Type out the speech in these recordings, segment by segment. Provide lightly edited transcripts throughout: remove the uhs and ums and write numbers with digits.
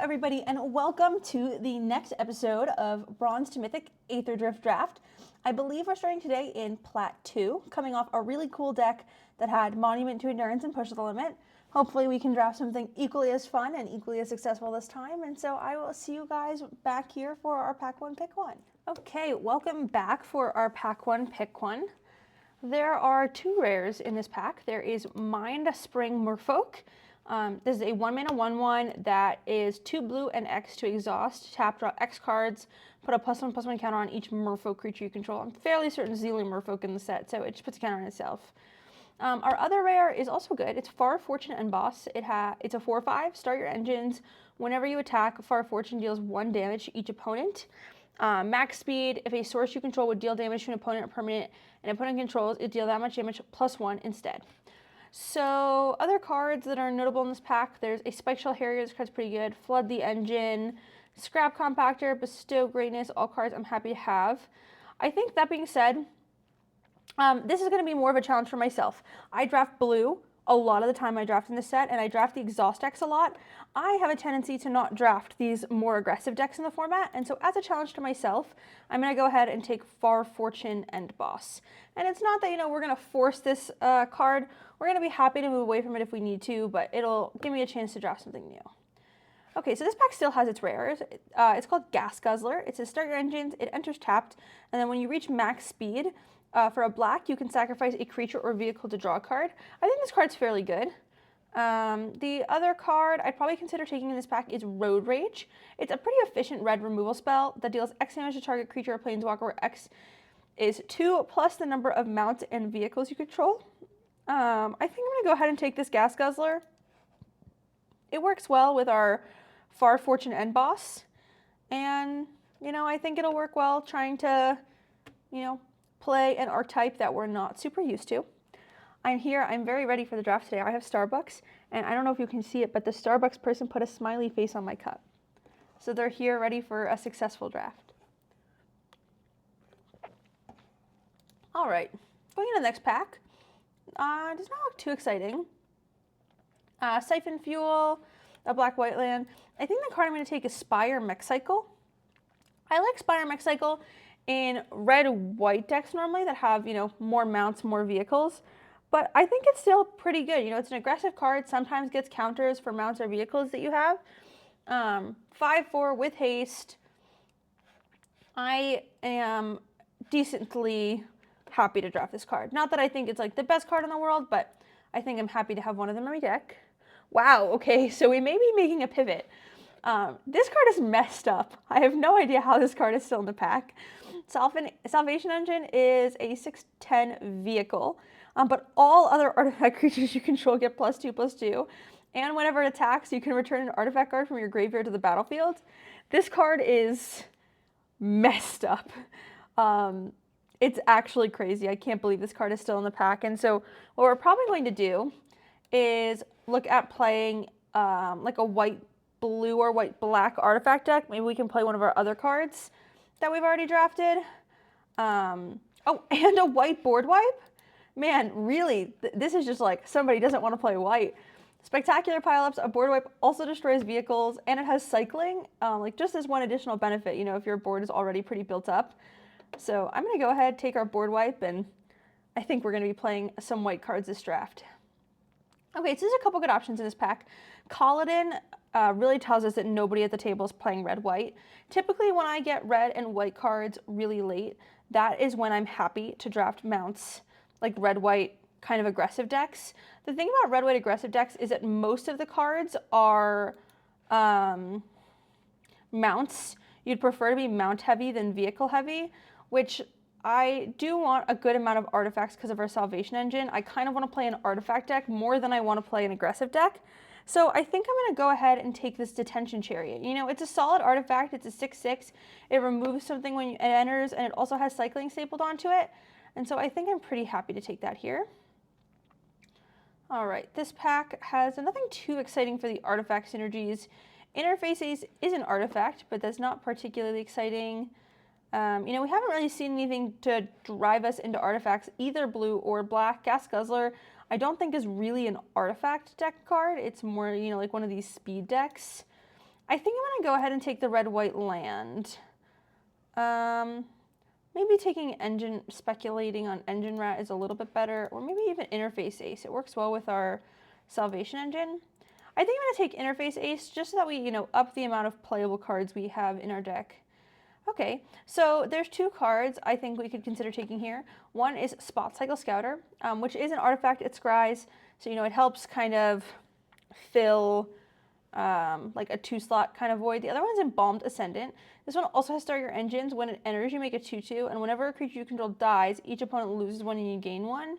everybody, and welcome to the next episode of Bronze to Mythic Aether Drift Draft. I believe we're starting today in Plat 2, coming off a really cool deck that had Monument to Endurance and Push the Limit. Hopefully we can draft something equally as fun and equally as successful this time, and so I will see you guys back here for our Pack 1 Pick 1. Okay, welcome back for our Pack 1 Pick 1. There are two rares in this pack. There is Mind Spring Merfolk. This is a 1-mana 1/1 that is 2 blue and X to exhaust, tap, draw X cards, put a +1/+1 counter on each Merfolk creature you control. I'm fairly certain there's only Merfolk in the set, so it just puts a counter on itself. Our other rare is also good. It's Far Fortune End Boss. It's a 4/5. Start your engines. Whenever you attack, Far Fortune deals 1 damage to each opponent. Max speed, if a source you control would deal damage to an opponent or permanent, and opponent controls, it deal that much damage +1 instead. So other cards that are notable in this pack, there's a Spike Shell Harrier. This card's pretty good. Flood the Engine, Scrap Compactor, Bestow Greatness, all cards I'm happy to have. I think that being said, this is going to be more of a challenge for myself. I draft blue a lot of the time I draft in this set, and I draft the exhaust decks a lot. I have a tendency to not draft these more aggressive decks in the format, and so as a challenge to myself, I'm going to go ahead and take Far Fortune End Boss. And it's not that, we're going to force this card. We're going to be happy to move away from it if we need to, but it'll give me a chance to draft something new. Okay, so this pack still has its rares. It's called Gas Guzzler. It says start your engines, it enters tapped, and then when you reach max speed, for a black, you can sacrifice a creature or vehicle to draw a card. I think this card's fairly good. The other card I'd probably consider taking in this pack is Road Rage. It's a pretty efficient red removal spell that deals X damage to target creature or planeswalker where X is 2 plus the number of mounts and vehicles you control. I think I'm going to go ahead and take this Gas Guzzler. It works well with our Far Fortune End Boss. And, I think it'll work well trying to, play an archetype that we're not super used to. I'm very ready for the draft today. I have Starbucks, and I don't know if you can see it, but the Starbucks person put a smiley face on my cup. So they're here ready for a successful draft. All right, going into the next pack. Does not look too exciting. Siphon Fuel, a black-white land. I think the card I'm going to take is Spire Mech Cycle. I like Spire Mech Cycle in red-white decks normally that have, more mounts, more vehicles. But I think it's still pretty good. It's an aggressive card, sometimes gets counters for mounts or vehicles that you have. 5/4 with haste. I am decently happy to draft this card. Not that I think it's like the best card in the world, but I think I'm happy to have one of them in my deck. Wow, okay, so we may be making a pivot. This card is messed up. I have no idea how this card is still in the pack. Salvation Engine is a 6/10 vehicle, but all other artifact creatures you control get +2/+2. And whenever it attacks, you can return an artifact card from your graveyard to the battlefield. This card is messed up. It's actually crazy. I can't believe this card is still in the pack. And so what we're probably going to do is look at playing like a white-blue or white-black artifact deck. Maybe we can play one of our other cards that we've already drafted. Oh, and a white board wipe? Man, really, this is just like somebody doesn't want to play white. Spectacular Pileups, a board wipe also destroys vehicles, and it has cycling, like just as one additional benefit, if your board is already pretty built up. So I'm going to go ahead, take our board wipe, and I think we're going to be playing some white cards this draft. Okay, so there's a couple good options in this pack. Kaladin really tells us that nobody at the table is playing red-white. Typically, when I get red and white cards really late, that is when I'm happy to draft mounts, like red-white kind of aggressive decks. The thing about red-white aggressive decks is that most of the cards are mounts. You'd prefer to be mount-heavy than vehicle-heavy, which I do want a good amount of artifacts because of our Salvation Engine. I kind of want to play an artifact deck more than I want to play an aggressive deck. So I think I'm going to go ahead and take this Detention Chariot. It's a solid artifact. It's a 6/6. It removes something when it enters, and it also has cycling stapled onto it. And so I think I'm pretty happy to take that here. All right, this pack has nothing too exciting for the artifact synergies. Interfaces is an artifact, but that's not particularly exciting. We haven't really seen anything to drive us into artifacts, either blue or black. Gas Guzzler, I don't think is really an artifact deck card. It's more, like one of these speed decks. I think I'm going to go ahead and take the red-white land. Maybe taking engine, speculating on engine rat is a little bit better, or maybe even interface ace. It works well with our salvation engine. I think I'm going to take interface ace just so that we, up the amount of playable cards we have in our deck. Okay, so there's two cards I think we could consider taking here. One is Spot Cycle Scouter, which is an artifact. It scries, so it helps kind of fill like a 2-slot kind of void. The other one's Embalmed Ascendant. This one also has Start Your Engines. When it enters, you make a 2/2, and whenever a creature you control dies, each opponent loses one and you gain one.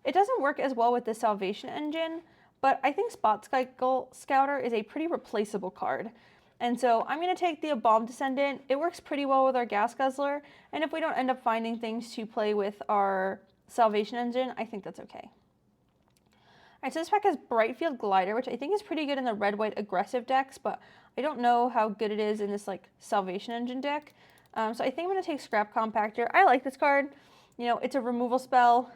It doesn't work as well with the Salvation Engine, but I think Spot Cycle Scouter is a pretty replaceable card. And so I'm going to take the Embalmed Descendant. It works pretty well with our Gas Guzzler, and if we don't end up finding things to play with our Salvation Engine, I think that's okay. Alright, so this pack has Brightfield Glider, which I think is pretty good in the red-white aggressive decks, but I don't know how good it is in this like Salvation Engine deck. So I think I'm going to take Scrap Compactor. I like this card. It's a removal spell.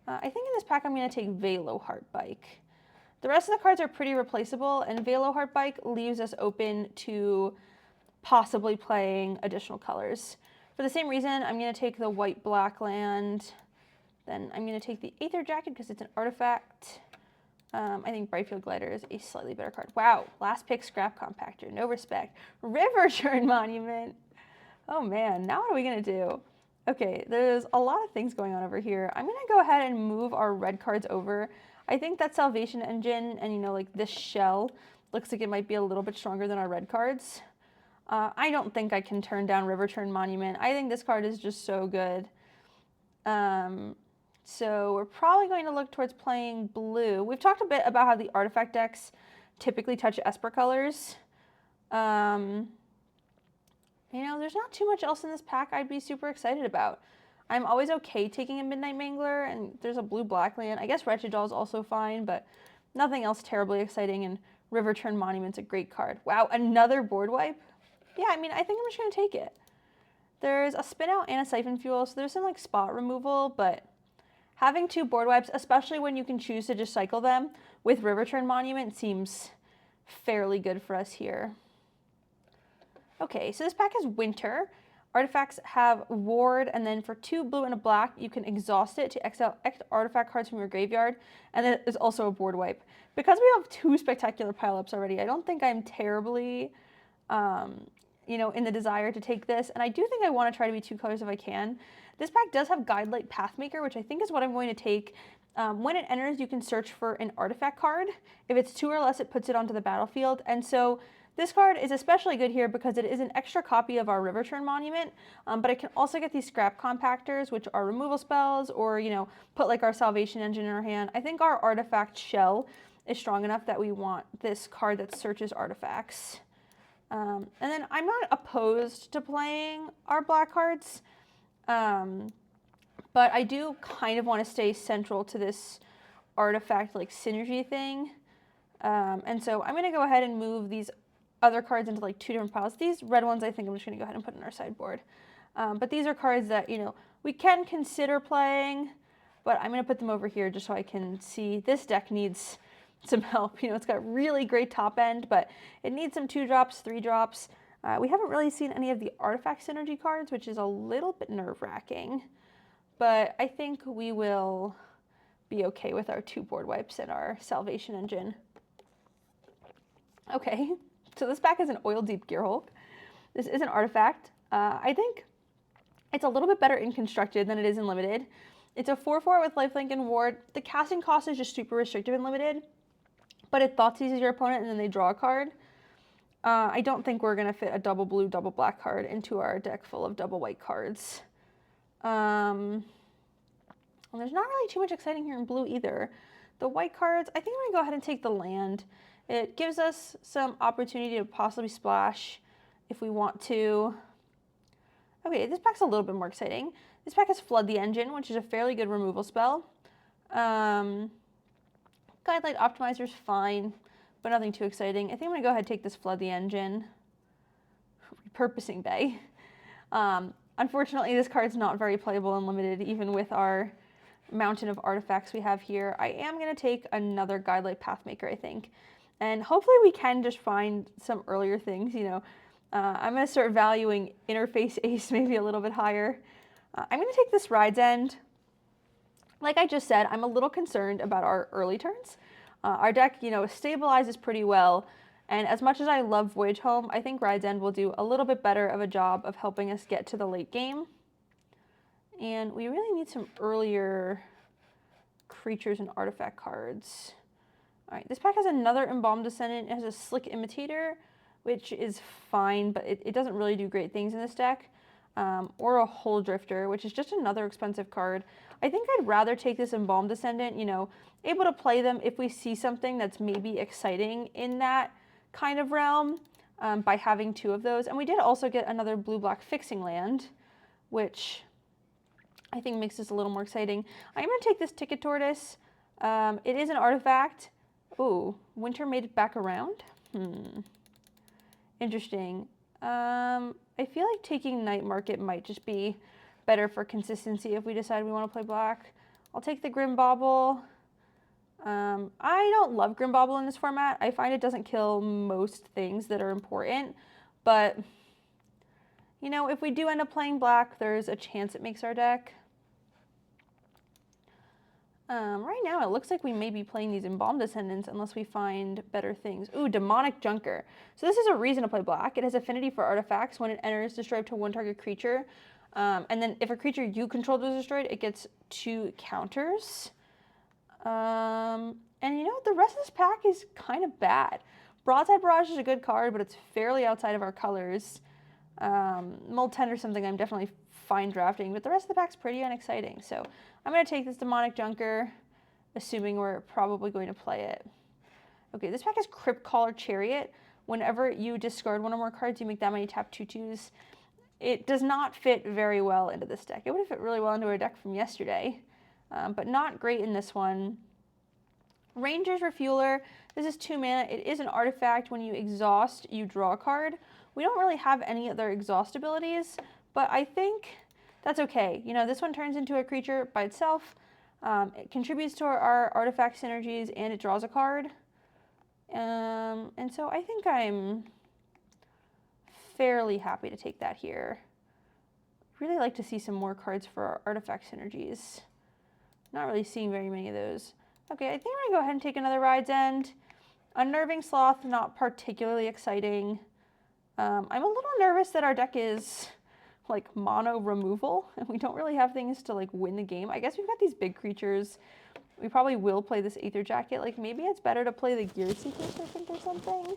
I think in this pack I'm going to take Velo Heartbike. The rest of the cards are pretty replaceable, and Velo Heartbike leaves us open to possibly playing additional colors. For the same reason, I'm going to take the white-black land. Then I'm going to take the Aether Jacket because it's an artifact. I think Brightfield Glider is a slightly better card. Wow, last pick Scrap Compactor, no respect. River Churn Monument. Oh man, now what are we going to do? Okay, there's a lot of things going on over here. I'm going to go ahead and move our red cards over. I think that Salvation Engine and, like this shell looks like it might be a little bit stronger than our red cards. I don't think I can turn down River Churn Monument. I think this card is just so good. So we're probably going to look towards playing blue. We've talked a bit about how the artifact decks typically touch Esper colors. There's not too much else in this pack I'd be super excited about. I'm always okay taking a Midnight Mangler, and there's a blue-black land. I guess Wretched Doll is also fine, but nothing else terribly exciting, and River Churn Monument's a great card. Wow, another board wipe? Yeah, I think I'm just going to take it. There's a Spin Out and a Siphon Fuel, so there's some like spot removal, but having two board wipes, especially when you can choose to just cycle them with River Churn Monument, seems fairly good for us here. Okay, so this pack is Winter. Artifacts have Ward, and then for 2 blue and a black, you can exhaust it to exile X artifact cards from your graveyard, and then there's also a board wipe. Because we have 2 spectacular pileups already, I don't think I'm terribly, in the desire to take this, and I do think I want to try to be 2 colors if I can. This pack does have Guidelight Pathmaker, which I think is what I'm going to take. When it enters, you can search for an artifact card. If it's 2 or less, it puts it onto the battlefield, and so this card is especially good here because it is an extra copy of our River Churn Monument, but it can also get these Scrap Compactors, which are removal spells, or, put like our Salvation Engine in our hand. I think our Artifact Shell is strong enough that we want this card that searches artifacts. And then I'm not opposed to playing our black cards, but I do kind of want to stay central to this artifact like synergy thing. And so I'm going to go ahead and move these other cards into like 2 different piles. These red ones I think I'm just going to go ahead and put in our sideboard. But these are cards that, we can consider playing, but I'm going to put them over here just so I can see this deck needs some help. It's got really great top end, but it needs some 2-drops, 3-drops. We haven't really seen any of the artifact synergy cards, which is a little bit nerve-wracking, but I think we will be okay with our 2 board wipes and our Salvation Engine. Okay. So this pack is an Oil Deep Gearhulk. This is an artifact. I think it's a little bit better in constructed than it is in limited. It's a 4/4 with lifelink and ward. The casting cost is just super restrictive in limited, but it thought seizes your opponent and then they draw a card. I don't think we're going to fit a double blue, double black card into our deck full of double white cards. And there's not really too much exciting here in blue either. The white cards, I think I'm going to go ahead and take the land. It gives us some opportunity to possibly splash if we want to. Okay, this pack's a little bit more exciting. This pack has Flood the Engine, which is a fairly good removal spell. Guidelight Optimizer's fine, but nothing too exciting. I think I'm going to go ahead and take this Flood the Engine. Repurposing Bay. Unfortunately, this card's not very playable and limited, even with our mountain of artifacts we have here. I am going to take another Guidelight Pathmaker, I think. And hopefully we can just find some earlier things, you know. I'm going to start valuing interface ace maybe a little bit higher. I'm going to take this Ride's End. Like I just said, I'm a little concerned about our early turns. Our deck, you know, stabilizes pretty well. And as much as I love Voyage Home, I think Ride's End will do a little bit better of a job of helping us get to the late game. And we really need some earlier creatures and artifact cards. All right, this pack has another Embalmed Descendant. It has a Slick Imitator, which is fine, but it doesn't really do great things in this deck. Or a Hole Drifter, which is just another expensive card. I think I'd rather take this Embalmed Descendant, you know, able to play them if we see something that's maybe exciting in that kind of realm by having 2 of those. And we did also get another blue-black Fixing Land, which I think makes this a little more exciting. I'm going to take this Ticket Tortoise. It is an artifact. Ooh, Winter made it back around? Interesting. I feel like taking Night Market might just be better for consistency if we decide we want to play black. I'll take the Grim Bauble. I don't love Grim Bauble in this format. I find it doesn't kill most things that are important, but you know, if we do end up playing black, there's a chance it makes our deck. Right now, it looks like we may be playing these Embalmed Descendants unless we find better things. Ooh, Demonic Junker. So this is a reason to play black. It has affinity for artifacts. When it enters, destroy up to 1 target creature. And then if a creature you control is destroyed, it gets 2 counters. And you know, the rest of this pack is kind of bad. Broadside Barrage is a good card, but it's fairly outside of our colors. Mold 10 or something I'm definitely fine drafting, but the rest of the pack's pretty unexciting. So I'm going to take this Demonic Junker, assuming we're probably going to play it. Okay, this pack has Crypt Caller Chariot. Whenever you discard 1 or more cards, you make that many tap 2/2s. It does not fit very well into this deck. It would have fit really well into our deck from yesterday, but not great in this one. Ranger's Refueler. This is 2 mana. It is an artifact. When you exhaust, you draw a card. We don't really have any other exhaust abilities, but I think that's okay. You know, this one turns into a creature by itself. It contributes to our artifact synergies, and it draws a card. And so I think I'm fairly happy to take that here. Really like to see some more cards for our artifact synergies. Not really seeing very many of those. Okay, I think I'm gonna go ahead and take another Ride's End. Unnerving Sloth, not particularly exciting. I'm a little nervous that our deck is like mono removal and we don't really have things to like win the game. I guess we've got these big creatures. We probably will play this Aether Jacket. Like maybe it's better to play the Gear Seekers, I think, or something.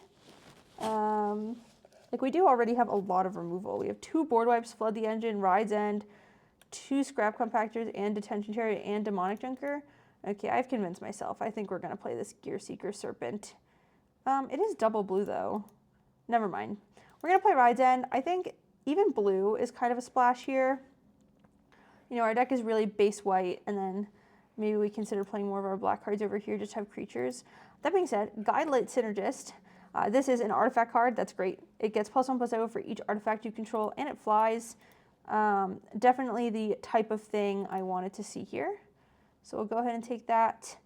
Like we do already have a lot of removal. We have 2 Board Wipes, Flood the Engine, Ride's End, 2 Scrap Compactors, and Detention Chariot, and Demonic Junker. Okay, I've convinced myself. I think we're going to play this Gear Seeker Serpent. It is double blue, though. Never mind. We're going to play Ride's End. I think even blue is kind of a splash here. You know, our deck is really base white, and then maybe we consider playing more of our black cards over here, just have creatures. That being said, Guidelight Synergist. This is an artifact card. That's great. It gets +1/+0 for each artifact you control, and it flies. Definitely the type of thing I wanted to see here. So we'll go ahead and take that.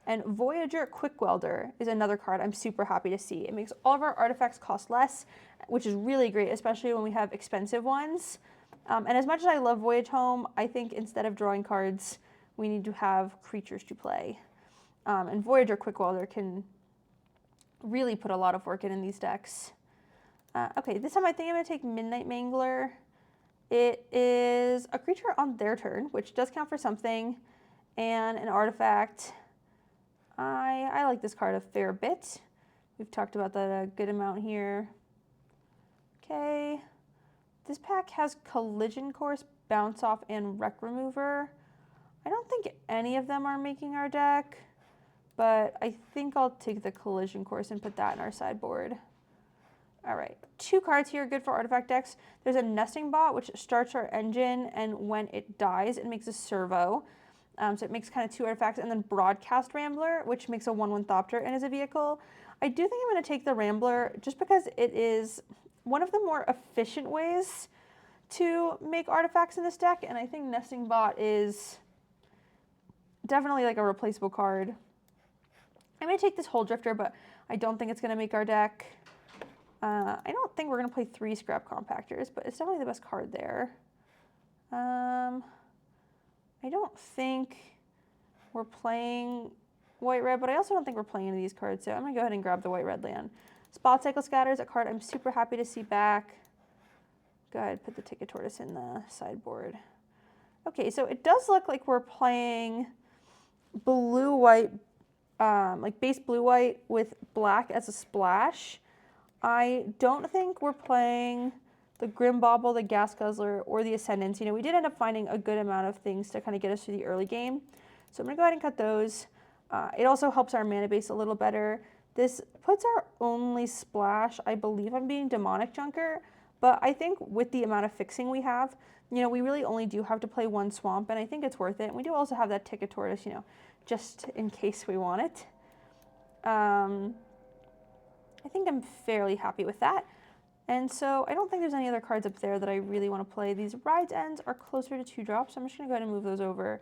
And Voyager Quick Welder is another card I'm super happy to see. It makes all of our artifacts cost less, which is really great, especially when we have expensive ones. And as much as I love Voyage Home, I think instead of drawing cards, we need to have creatures to play. And Voyager Quick Welder can really put a lot of work in these decks. Okay, this time I think I'm going to take Midnight Mangler. It is a creature on their turn, which does count for something, and an artifact. I like this card a fair bit. We've talked about that a good amount here. Okay. This pack has Collision Course, Bounce Off, and Wreck Remover. I don't think any of them are making our deck, but I think I'll take the Collision Course and put that in our sideboard. All right, 2 cards here good for artifact decks. There's a Nesting Bot, which starts our engine, and when it dies, it makes a servo. So it makes kind of 2 artifacts, and then Broadcast Rambler, which makes a 1/1 Thopter and is a vehicle. I do think I'm going to take the Rambler just because it is one of the more efficient ways to make artifacts in this deck, and I think Nesting Bot is definitely like a replaceable card. I'm going to take this Hole Drifter, but I don't think it's going to make our deck. I don't think we're going to play 3 Scrap Compactors, but it's definitely the best card there. I don't think we're playing white-red, but I also don't think we're playing any of these cards, so I'm going to go ahead and grab the white-red land. Spot Cycle Scatter is a card I'm super happy to see back. Go ahead, put the Ticket Tortoise in the sideboard. Okay, so it does look like we're playing blue-white, like base blue-white with black as a splash. I don't think we're playing the Grim Bauble, the Gas Guzzler, or the Ascendance. You know, we did end up finding a good amount of things to kind of get us through the early game. So I'm going to go ahead and cut those. It also helps our mana base a little better. This puts our only splash, I believe, on being Demonic Junker. But I think with the amount of fixing we have, you know, we really only do have to play 1 Swamp, and I think it's worth it. And we do also have that Ticket Tortoise, you know, just in case we want it. I think I'm fairly happy with that. And so I don't think there's any other cards up there that I really want to play. These Ride's Ends are closer to 2 drops, so I'm just going to go ahead and move those over.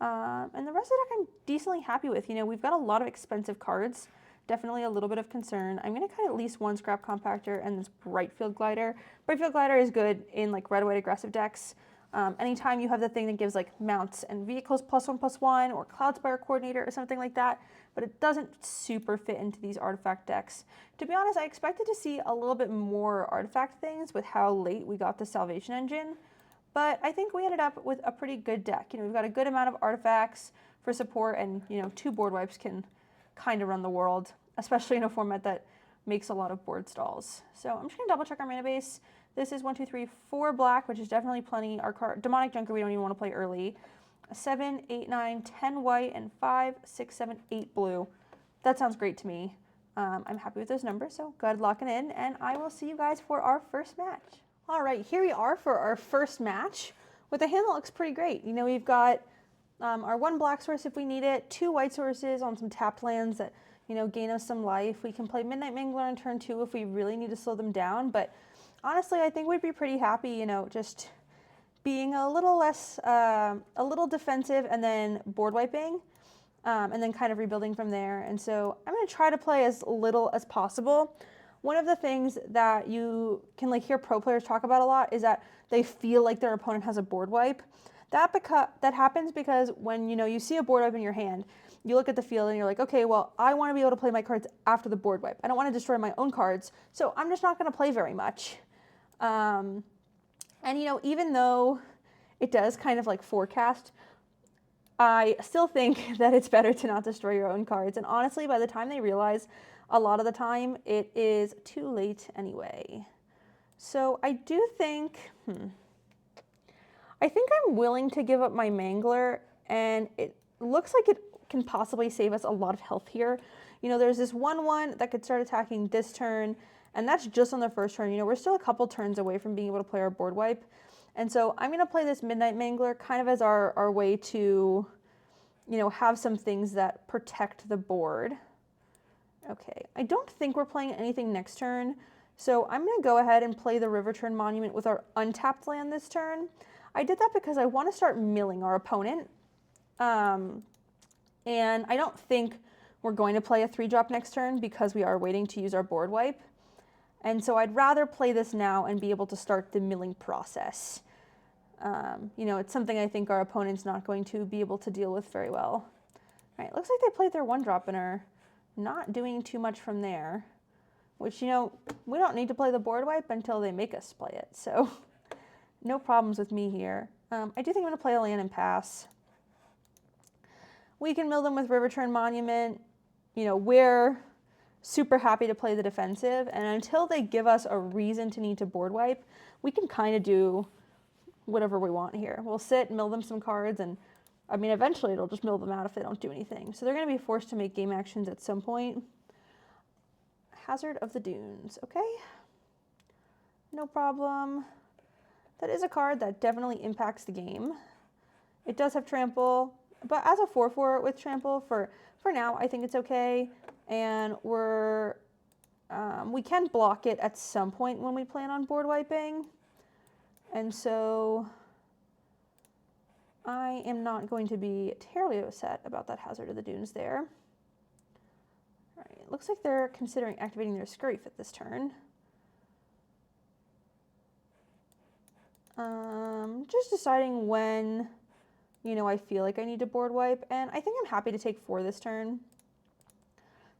And the rest of the deck I'm decently happy with. You know, we've got a lot of expensive cards. Definitely a little bit of concern. I'm going to cut at least 1 Scrap Compactor and this Brightfield Glider. Brightfield Glider is good in like red-white aggressive decks. Anytime you have the thing that gives like mounts and vehicles +1/+1 or Cloudspire Coordinator or something like that, but it doesn't super fit into these artifact decks. To be honest, I expected to see a little bit more artifact things with how late we got the Salvation Engine, but I think we ended up with a pretty good deck. You know, we've got a good amount of artifacts for support, and you know, 2 board wipes can kind of run the world, especially in a format that makes a lot of board stalls. So I'm just gonna double check our mana base. This is 1, 2, 3, 4 black, which is definitely plenty. Our card, Demonic Junker, we don't even want to play early. 7, 8, 9, 10 white, and 5, 6, 7, 8 blue. That sounds great to me. I'm happy with those numbers, so go ahead, lock it in, and I will see you guys for our first match. All right, here we are for our first match with a hand that looks pretty great. You know, we've got our 1 black source if we need it, 2 white sources on some tapped lands that, you know, gain us some life. We can play Midnight Mangler on turn 2 if we really need to slow them down, but honestly, I think we'd be pretty happy, you know, just being a little less, a little defensive and then board wiping, and then kind of rebuilding from there. And so I'm going to try to play as little as possible. One of the things that you can like hear pro players talk about a lot is that they feel like their opponent has a board wipe. That happens because when, you know, you see a board wipe in your hand, you look at the field and you're like, okay, well, I want to be able to play my cards after the board wipe. I don't want to destroy my own cards, so I'm just not going to play very much. And, you know, even though it does kind of like forecast, I still think that it's better to not destroy your own cards. And honestly, by the time they realize, a lot of the time, it is too late anyway. So I do think, I think I'm willing to give up my Mangler, and it looks like it can possibly save us a lot of health here. You know, there's this 1/1 that could start attacking this turn, and that's just on the first turn. You know, we're still a couple turns away from being able to play our board wipe. And so I'm going to play this Midnight Mangler kind of as our way to, you know, have some things that protect the board. Okay, I don't think we're playing anything next turn, so I'm going to go ahead and play the Riverturn Monument with our untapped land this turn. I did that because I want to start milling our opponent, and I don't think we're going to play a 3-drop next turn because we are waiting to use our board wipe. And so I'd rather play this now and be able to start the milling process. You know, it's something I think our opponent's not going to be able to deal with very well. All right, looks like they played their 1-drop and are not doing too much from there, which, you know, we don't need to play the board wipe until they make us play it, so no problems with me here. I do think I'm going to play a land and pass. We can mill them with Riverturn Monument. You know, we're super happy to play the defensive, and until they give us a reason to need to board wipe, we can kind of do whatever we want here. We'll sit, mill them some cards, and I mean, eventually it'll just mill them out if they don't do anything. So they're going to be forced to make game actions at some point. Hazard of the Dunes, okay? No problem. That is a card that definitely impacts the game. It does have trample, but as a 4/4 with trample, for now, I think it's okay. And we can block it at some point when we plan on board wiping. And so I am not going to be terribly upset about that Hazard of the Dunes there. All right, it looks like they're considering activating their Scurry at this turn. Just deciding when, I feel like I need to board wipe, and I think I'm happy to take 4 this turn.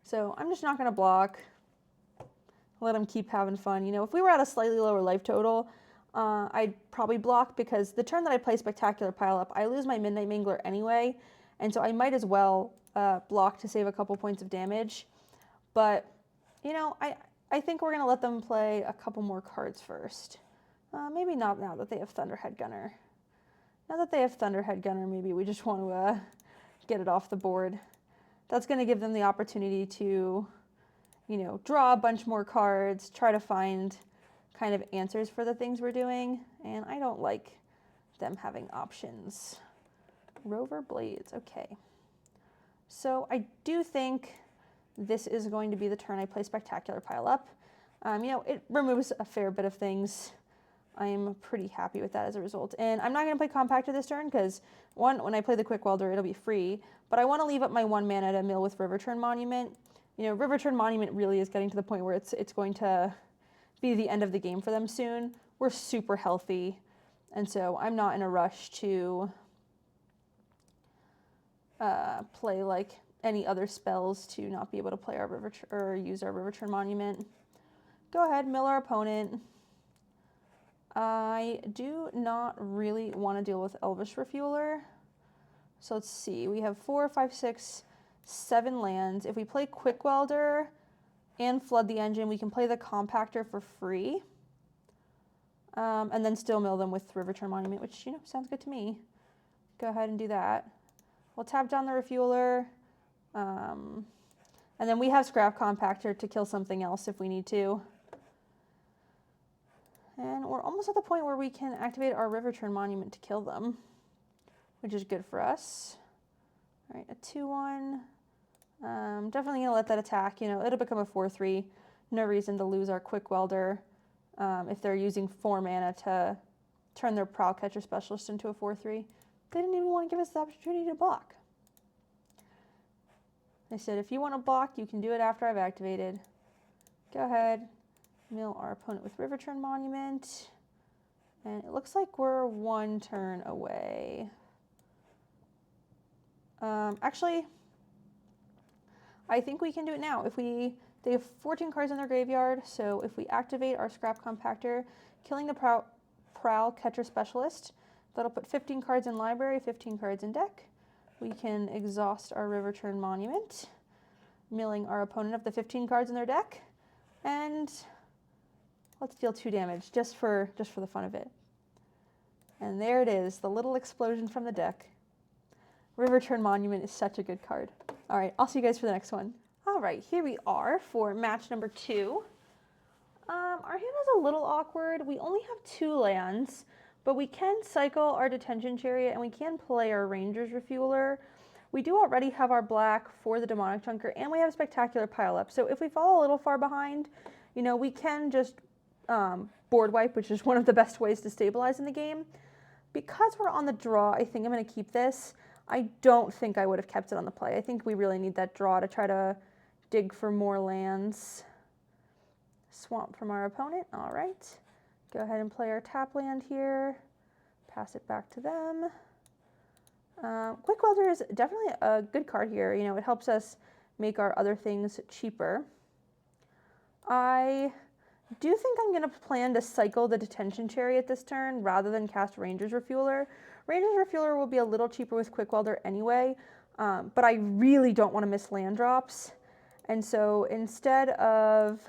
So I'm just not going to block. Let them keep having fun. If we were at a slightly lower life total, I'd probably block, because the turn that I play Spectacular Pile Up, I lose my Midnight Mangler anyway, and so I might as well block to save a couple points of damage. But, I think we're going to let them play a couple more cards first. Maybe not now that they have Thunderhead Gunner. Now that they have Thunderhead Gunner, maybe we just want to get it off the board. That's going to give them the opportunity to, draw a bunch more cards, try to find kind of answers for the things we're doing, and I don't like them having options. Rover Blades, okay. So I do think this is going to be the turn I play Spectacular Pile Up. It removes a fair bit of things. I'm pretty happy with that as a result. And I'm not going to play Compactor this turn because, one, when I play the Quick Welder, it'll be free. But I want to leave up my 1 mana to mill with Riverturn Monument. Riverturn Monument really is getting to the point where it's going to be the end of the game for them soon. We're super healthy, and so I'm not in a rush to play like any other spells to not be able to play our or use our Riverturn Monument. Go ahead, mill our opponent. I do not really want to deal with Elvish Refueler. So let's see, we have 4, 5, 6, 7 lands. If we play Quick Welder and Flood the Engine, we can play the Compactor for free. And then still mill them with Riverturn Monument, which, sounds good to me. Go ahead and do that. We'll tap down the Refueler. And then we have Scrap Compactor to kill something else if we need to. And we're almost at the point where we can activate our Riverturn Monument to kill them, which is good for us. All right, a 2/1. Definitely going to let that attack. It'll become a 4/3. No reason to lose our Quick Welder if they're using 4 mana to turn their Prowlcatcher Specialist into a 4/3. They didn't even want to give us the opportunity to block. They said, if you want to block, you can do it after I've activated. Go ahead. Mill our opponent with Riverturn Monument. And it looks like we're 1 turn away. Actually, I think we can do it now. They have 14 cards in their graveyard, so if we activate our Scrap Compactor, killing the Prowlcatcher Specialist, that'll put 15 cards in library, 15 cards in deck. We can exhaust our Riverturn Monument, milling our opponent of the 15 cards in their deck, and let's deal 2 damage just for the fun of it. And there it is, the little explosion from the deck. Riverturn Monument is such a good card. All right, I'll see you guys for the next one. All right, here we are for match number 2. Our hand is a little awkward. We only have 2 lands, but we can cycle our Detention Chariot and we can play our Ranger's Refueler. We do already have our black for the Demonic Chunker, and we have Spectacular Pile Up. So if we fall a little far behind, we can just board wipe, which is one of the best ways to stabilize in the game. Because we're on the draw, I think I'm going to keep this. I don't think I would have kept it on the play. I think we really need that draw to try to dig for more lands. Swamp from our opponent. All right. Go ahead and play our tap land here. Pass it back to them. Quick Welder is definitely a good card here. It helps us make our other things cheaper. I do think I'm going to plan to cycle the Detention Chariot this turn rather than cast Ranger's Refueler. Ranger's Refueler will be a little cheaper with Quick Welder anyway, but I really don't want to miss land drops. And so instead of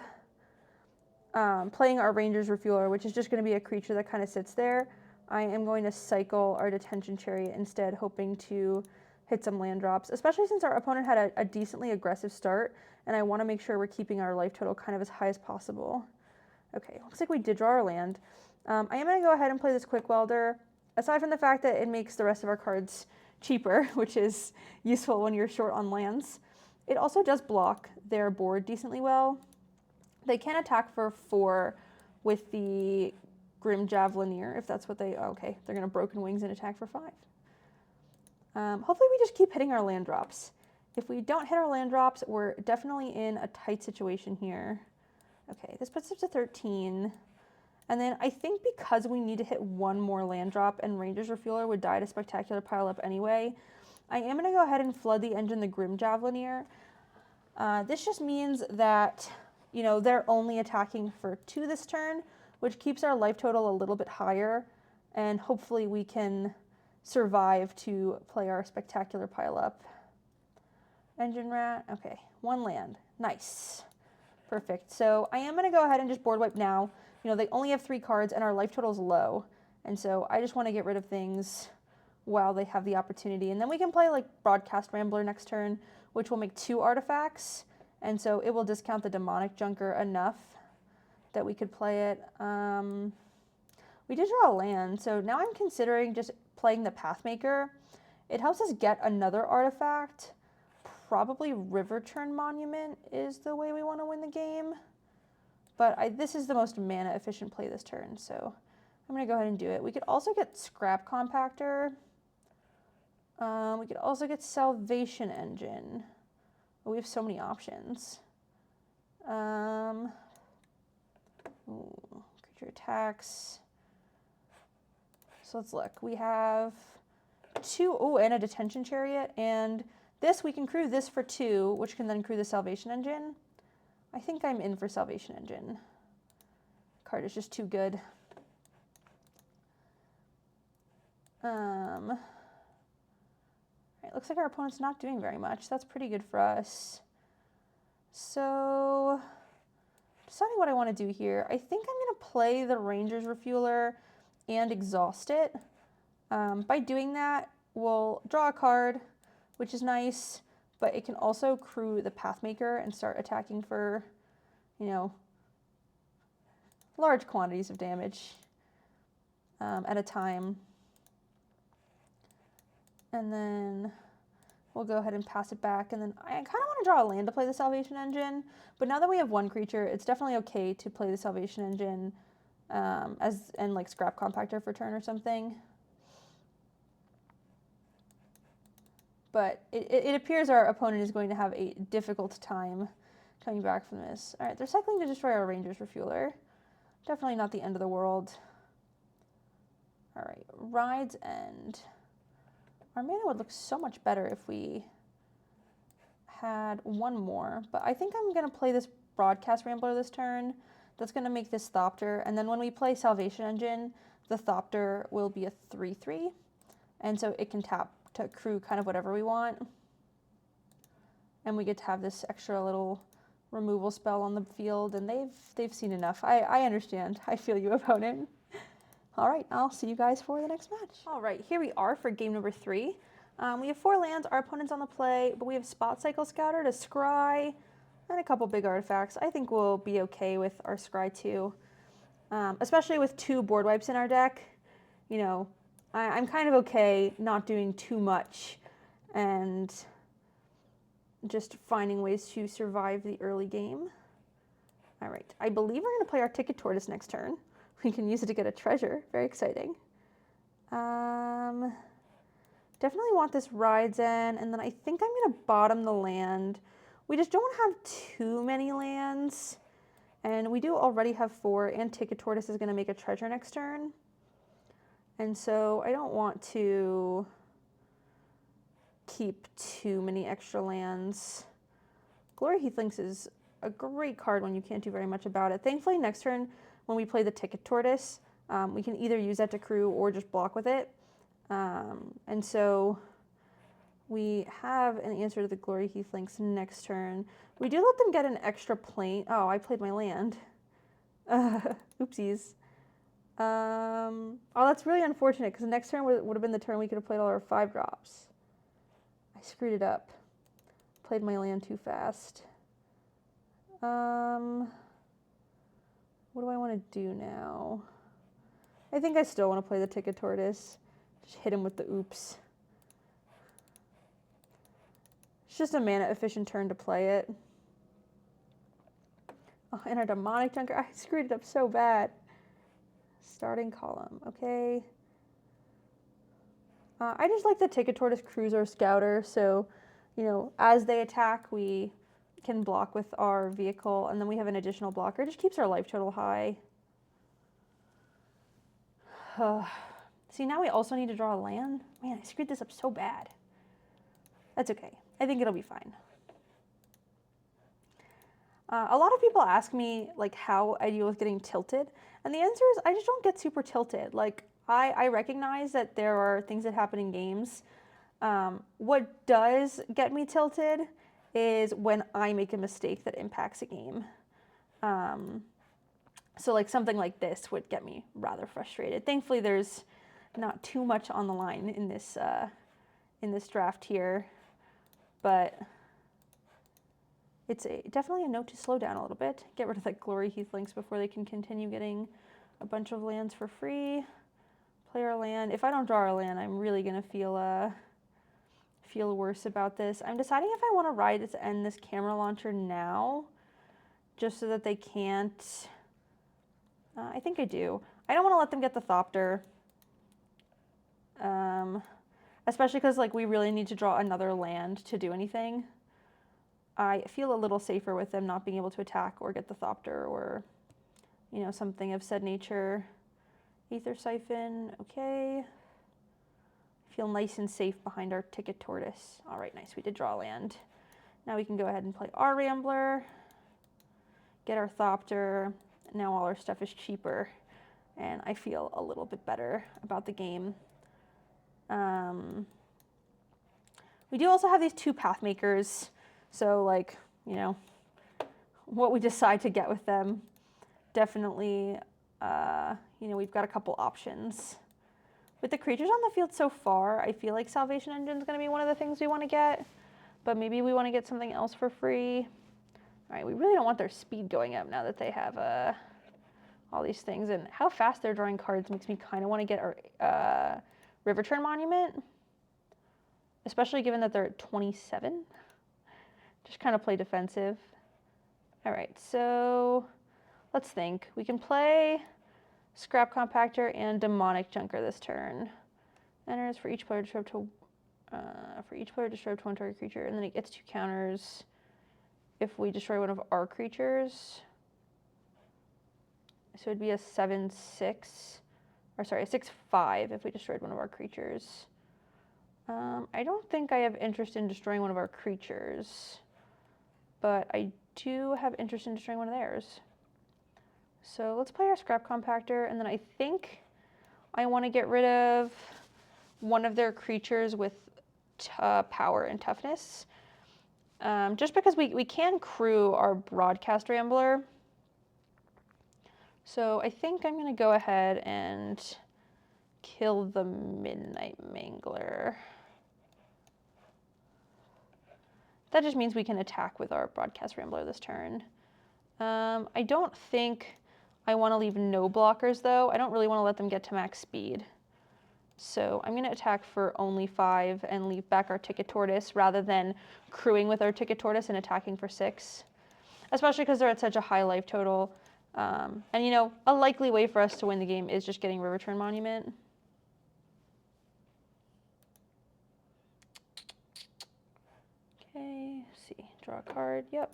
playing our Ranger's Refueler, which is just going to be a creature that kind of sits there, I am going to cycle our Detention Chariot instead, hoping to hit some land drops, especially since our opponent had a decently aggressive start, and I want to make sure we're keeping our life total kind of as high as possible. Okay, looks like we did draw our land. I am going to go ahead and play this Quick Welder, aside from the fact that it makes the rest of our cards cheaper, which is useful when you're short on lands. It also does block their board decently well. They can attack for 4 with the Grim Javelineer, if that's what they... Okay, they're going to Broken Wings and attack for 5. Hopefully we just keep hitting our land drops. If we don't hit our land drops, we're definitely in a tight situation here. Okay, this puts us to 13. And then I think because we need to hit one more land drop and Ranger's Refueler would die to Spectacular Pile Up anyway, I am going to go ahead and flood the engine the Grim Javelineer. This just means that, you know, they're only attacking for 2 this turn, which keeps our life total a little bit higher, and hopefully we can survive to play our Spectacular Pile Up. Engine Rat, okay, 1 land, nice, perfect. So I am going to go ahead and just board wipe now. You know, they only have 3 cards and our life total is low, and so I just want to get rid of things while they have the opportunity. And then we can play like Broadcast Rambler next turn, which will make 2 artifacts, and so it will discount the Demonic Junker enough that we could play it. We did draw a land, so now I'm considering just playing the Pathmaker. It helps us get another artifact. Probably Riverturn Monument is the way we want to win the game, but this is the most mana efficient play this turn, so I'm going to go ahead and do it. We could also get Scrap Compactor. We could also get Salvation Engine. Oh, we have so many options. Ooh, creature attacks. So let's look. We have 2, oh, and a Detention Chariot, and this, we can crew this for 2, which can then crew the Salvation Engine. I think I'm in for Salvation Engine. Card is just too good. Right, looks like our opponent's not doing very much. That's pretty good for us. So, deciding what I want to do here. I think I'm going to play the Ranger's Refueler and exhaust it. By doing that, we'll draw a card, which is nice, but it can also crew the Pathmaker and start attacking for, you know, large quantities of damage at a time. And then we'll go ahead and pass it back, and then I kind of want to draw a land to play the Salvation Engine, but now that we have 1 creature, it's definitely okay to play the Salvation Engine and like Scrap Compactor for turn or something. But it appears our opponent is going to have a difficult time coming back from this. All right, they're cycling to destroy our Ranger's Refueler. Definitely not the end of the world. All right, Ride's End. Our mana would look so much better if we had 1 more, but I think I'm going to play this Broadcast Rambler this turn. That's going to make this Thopter, and then when we play Salvation Engine, the Thopter will be a 3/3, and so it can tap to crew kind of whatever we want, and we get to have this extra little removal spell on the field, and they've seen enough. I understand. I feel you, opponent. All right, I'll see you guys for the next match. All right, here we are for game number 3. We have 4 lands, our opponent's on the play, but we have Spot Cycle Scouter to scry, and a couple big artifacts. I think we'll be okay with our scry too, especially with 2 board wipes in our deck. You know, I'm kind of okay not doing too much and just finding ways to survive the early game. All right, I believe we're going to play our Ticket Tortoise next turn. We can use it to get a treasure. Very exciting. Definitely want this Ride's End, and then I think I'm going to bottom the land. We just don't have too many lands, and we do already have 4, and Ticket Tortoise is going to make a treasure next turn. And so I don't want to keep too many extra lands. Glory Heathlinks is a great card when you can't do very much about it. Thankfully, next turn, when we play the Ticket Tortoise, we can either use that to crew or just block with it. And so we have an answer to the Glory Heathlinks next turn. We do let them get an extra plane. Oh, I played my land. Oopsies. Oh, that's really unfortunate because the next turn would have been the turn we could have played all our 5 drops. I screwed it up. Played my land too fast. What do I want to do now? I think I still want to play the Ticket Tortoise. Just hit him with the oops. It's just a mana efficient turn to play it. Oh, and our Demonic Junker. I screwed it up so bad. Starting column. Okay. I just like the Ticket Tortoise Cruiser Scouter, so you know, as they attack, we can block with our vehicle, and then we have an additional blocker. It just keeps our life total high. See, now we also need to draw a land. Man, I screwed this up so bad. That's okay. I think it'll be fine. A lot of people ask me like how I deal with getting tilted, and the answer is I just don't get super tilted. Like I recognize that there are things that happen in games. What does get me tilted is when I make a mistake that impacts a game. So like something like this would get me rather frustrated. Thankfully, there's not too much on the line in this draft here, but it's definitely a note to slow down a little bit. Get rid of that Glory Heath links before they can continue getting a bunch of lands for free. Play our land. If I don't draw our land, I'm really gonna feel worse about this. I'm deciding if I want to ride to end this camera launcher now, just so that they can't. I think I do. I don't want to let them get the Thopter, especially because like we really need to draw another land to do anything. I feel a little safer with them not being able to attack or get the Thopter or, you know, something of said nature. Aether Siphon, okay. Feel nice and safe behind our Ticket Tortoise. All right, nice, we did draw land. Now we can go ahead and play our Rambler, get our Thopter. Now all our stuff is cheaper, and I feel a little bit better about the game. We do also have these two Pathmakers, so like, you know, what we decide to get with them, definitely, you know, we've got a couple options. With the creatures on the field so far, I feel like Salvation Engine is going to be one of the things we want to get, but maybe we want to get something else for free. All right, we really don't want their speed going up now that they have all these things, and how fast they're drawing cards makes me kind of want to get our Riverturn Monument, especially given that they're at 27. Just kind of play defensive. All right, so let's think. We can play Scrap Compactor and Demonic Junker this turn. Enters for each player to destroy one target creature, and then it gets 2 counters if we destroy one of our creatures. So it'd be a 7/6, or sorry, a 6/5 if we destroyed one of our creatures. I don't think I have interest in destroying one of our creatures, but I do have interest in destroying one of theirs. So let's play our Scrap Compactor, and then I think I want to get rid of one of their creatures with power and toughness. Just because we can crew our Broadcast Rambler. So I think I'm going to go ahead and kill the Midnight Mangler. That just means we can attack with our Broadcast Rambler this turn. I don't think I want to leave no blockers, though. I don't really want to let them get to max speed. So I'm going to attack for only 5 and leave back our Ticket Tortoise rather than crewing with our Ticket Tortoise and attacking for 6. Especially because they're at such a high life total. And, you know, a likely way for us to win the game is just getting Riverturn Monument. Okay, let's see. Draw a card. Yep.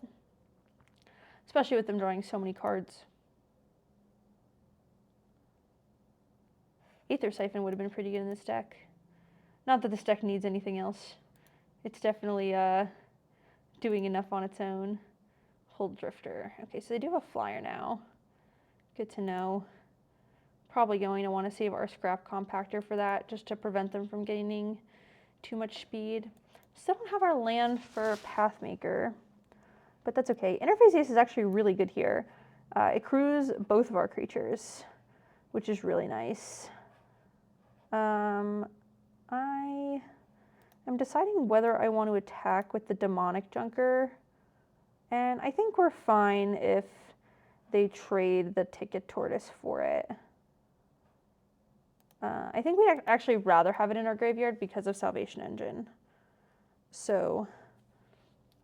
Especially with them drawing so many cards. Aether Siphon would have been pretty good in this deck. Not that this deck needs anything else. It's definitely doing enough on its own. Hold Drifter. Okay, so they do have a flyer now. Good to know. Probably going to want to save our Scrap Compactor for that, just to prevent them from gaining too much speed. Still don't have our land for Pathmaker, but that's okay. Interface Ace is actually really good here. It crews both of our creatures, which is really nice. I am deciding whether I want to attack with the Demonic Junker, and I think we're fine if they trade the Ticket Tortoise for it. I think we'd actually rather have it in our graveyard because of Salvation Engine. So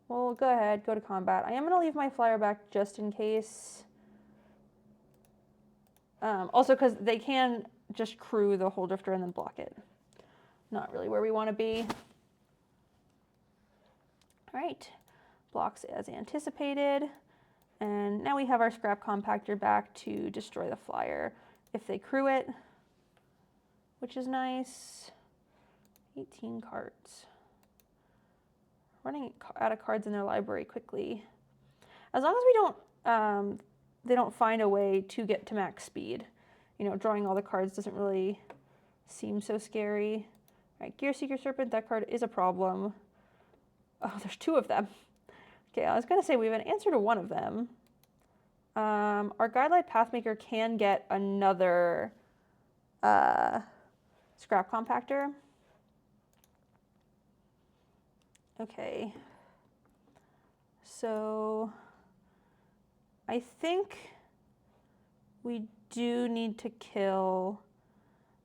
we'll go ahead, go to combat. I am going to leave my flyer back just in case. Also because they can just crew the Hold Drifter and then block it. Not really where we want to be. All right, blocks as anticipated. And now we have our scrap compactor back to destroy the flyer if they crew it, which is nice. 18 cards. Running out of cards in their library quickly. As long as we don't, they don't find a way to get to max speed. You know, drawing all the cards doesn't really seem so scary. All right, Gear Seeker Serpent, that card is a problem. Oh, there's 2 of them. Okay, I was gonna say we have an answer to one of them. Our Guidelight Pathmaker can get another scrap compactor. Okay. So I think we do need to kill.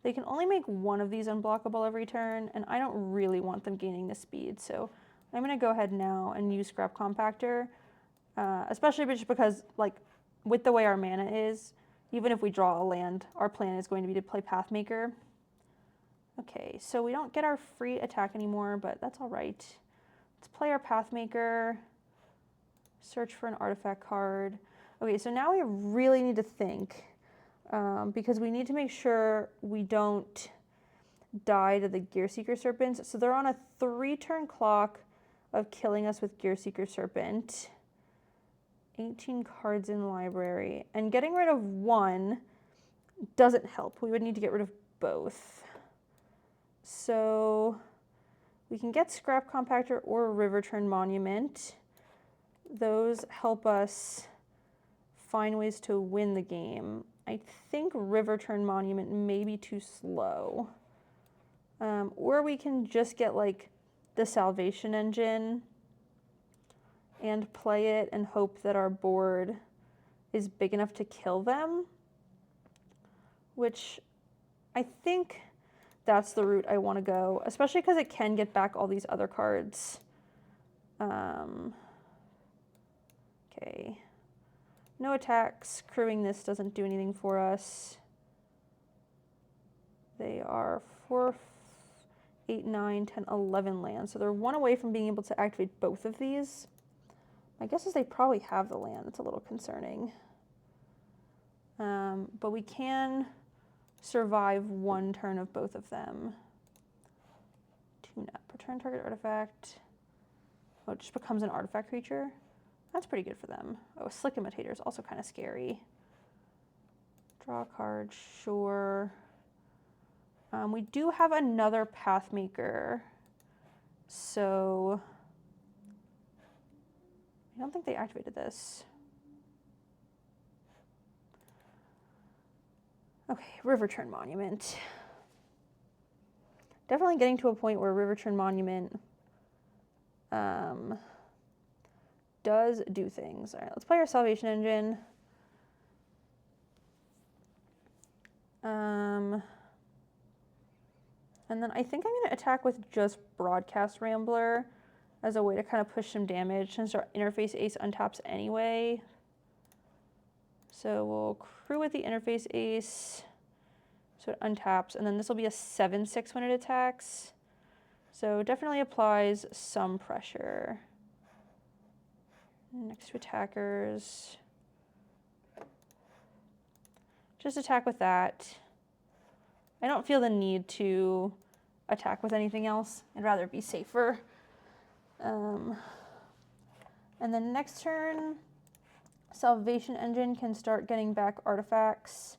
They can only make one of these unblockable every turn, and I don't really want them gaining the speed, so I'm going to go ahead now and use Scrap Compactor, especially just because, like, with the way our mana is, even if we draw a land, our plan is going to be to play Pathmaker. Okay, so we don't get our free attack anymore, but that's all right. Let's play our Pathmaker, search for an artifact card. Okay, so now we really need to think, because we need to make sure we don't die to the Gear Seeker Serpents. So they're on a 3-turn clock of killing us with Gear Seeker Serpent. 18 cards in the library. And getting rid of one doesn't help. We would need to get rid of both. So we can get Scrap Compactor or River Turn Monument. Those help us find ways to win the game. I think River Turn Monument may be too slow. Or we can just get like the Salvation Engine and play it and hope that our board is big enough to kill them, which I think that's the route I want to go, especially because it can get back all these other cards. Okay. No attacks. Crewing this doesn't do anything for us. They are 4, 8, 9, 10, 11 lands. So they're 1 away from being able to activate both of these. My guess is they probably have the land. It's a little concerning. But we can survive 1 turn of both of them. Tune up. Return target artifact. Oh, it just becomes an artifact creature. That's pretty good for them. Oh, Slick Imitator is also kind of scary. Draw a card, sure. We do have another Pathmaker, so I don't think they activated this. Okay, River Turn Monument. Definitely getting to a point where River Turn Monument does do things. All right, let's play our Salvation Engine. And then I think I'm going to attack with just Broadcast Rambler as a way to kind of push some damage since our Interface Ace untaps anyway. So we'll crew with the Interface Ace so it untaps, and then this will be a 7/6 when it attacks. So definitely applies some pressure. Next to attackers. Just attack with that. I don't feel the need to attack with anything else. I'd rather be safer. And then next turn, Salvation Engine can start getting back artifacts.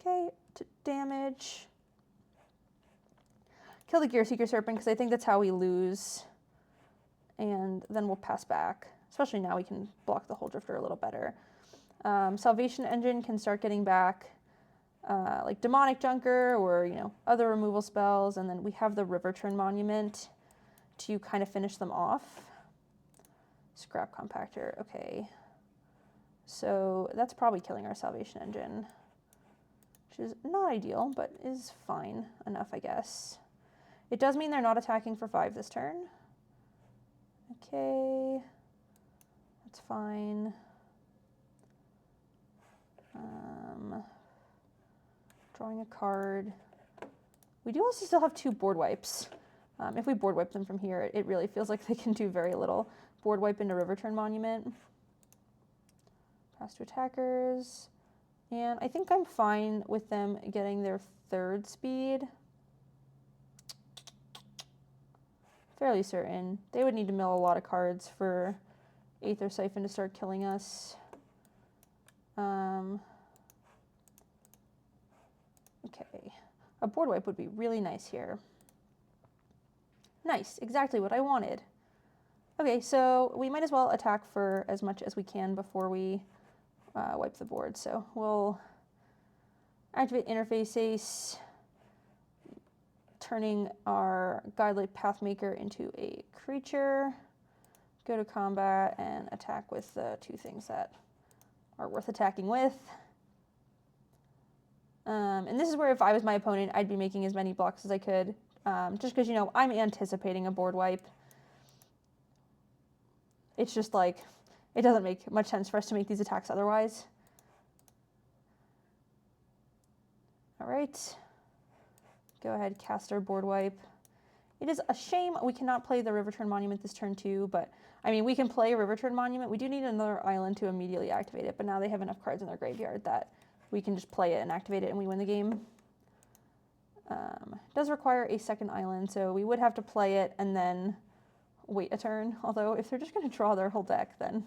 Okay, to damage. Kill the Gear Seeker Serpent because I think that's how we lose. And then we'll pass back. Especially now we can block the Hull Drifter a little better. Salvation Engine can start getting back like Demonic Junker or, you know, other removal spells, and then we have the River Turn Monument to kind of finish them off. Scrap Compactor, okay. So that's probably killing our Salvation Engine, which is not ideal, but is fine enough, I guess. It does mean they're not attacking for 5 this turn. Okay, that's fine. Drawing a card. We do also still have 2 board wipes. If we board wipe them from here, it really feels like they can do very little. Board wipe into River Turn Monument. Pass to attackers. And I think I'm fine with them getting their 3rd speed. Fairly certain. They would need to mill a lot of cards for Aether Siphon to start killing us. Okay. A board wipe would be really nice here. Nice, exactly what I wanted. Okay, so we might as well attack for as much as we can before we wipe the board. So we'll activate Interface Ace, turning our Guidelight Pathmaker into a creature, go to combat, and attack with the 2 things that are worth attacking with. And this is where if I was my opponent, I'd be making as many blocks as I could, just because, you know, I'm anticipating a board wipe. It's just like, it doesn't make much sense for us to make these attacks otherwise. All right. Go ahead, cast our board wipe. It is a shame we cannot play the River Turn Monument this turn too, but I mean, we can play River Turn Monument. We do need another island to immediately activate it, but now they have enough cards in their graveyard that we can just play it and activate it and we win the game. It does require a 2nd island, so we would have to play it and then wait a turn. Although if they're just going to draw their whole deck, then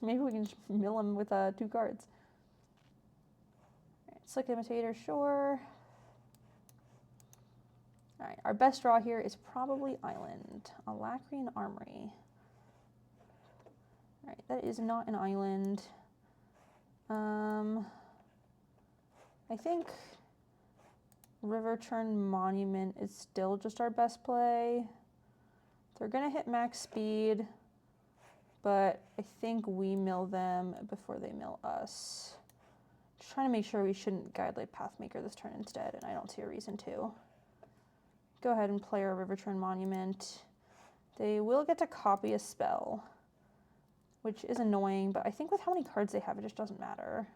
maybe we can just mill them with 2 cards. All right, Slick Imitator, sure. All right, our best draw here is probably Island. Alacrian Armory. All right, that is not an island. I think River Turn Monument is still just our best play. They're going to hit max speed, but I think we mill them before they mill us. Just trying to make sure we shouldn't Guidelight Pathmaker this turn instead, and I don't see a reason to. Go ahead and play our River Turn Monument. They will get to copy a spell, which is annoying, but I think with how many cards they have, it just doesn't matter.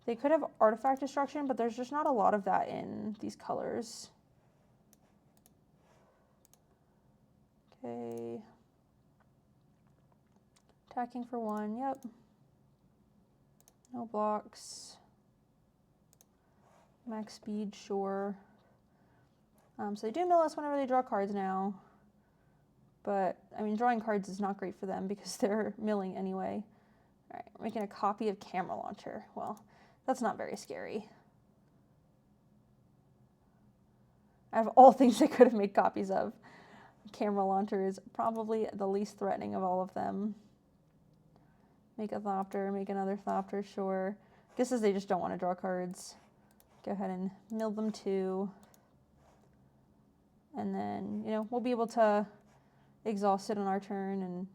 They could have Artifact Destruction, but there's just not a lot of that in these colors. Okay. Attacking for 1, yep. No blocks. Max speed, sure. So they do mill us whenever they draw cards now. But, I mean, drawing cards is not great for them because they're milling anyway. All right, we're making a copy of Camera Launcher. Well, that's not very scary. Out of all things they could have made copies of, Camera Launcher is probably the least threatening of all of them. Make a Thopter, make another Thopter, sure. Guess as they just don't want to draw cards. Go ahead and mill them 2. And then, you know, we'll be able to exhaust it on our turn and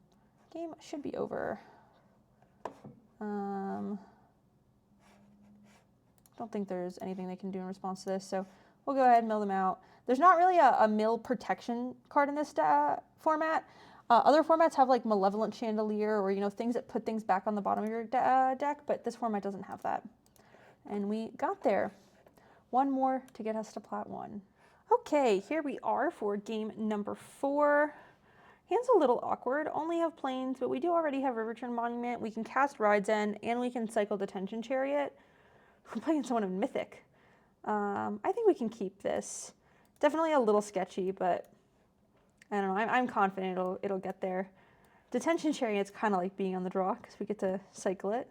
game should be over. Don't think there's anything they can do in response to this, so we'll go ahead and mill them out. There's not really a mill protection card in this format. Other formats have like Malevolent Chandelier or, you know, things that put things back on the bottom of your deck, but this format doesn't have that. And we got there. 1 more to get us to Plat 1. Okay, here we are for game number 4. Hand's a little awkward, only have planes, but we do already have River Turn Monument. We can cast Ride's End, and we can cycle Detention Chariot. We're playing someone in Mythic. I think we can keep this. Definitely a little sketchy, but I don't know. I'm confident it'll get there. Detention Chariot's kind of like being on the draw because we get to cycle it.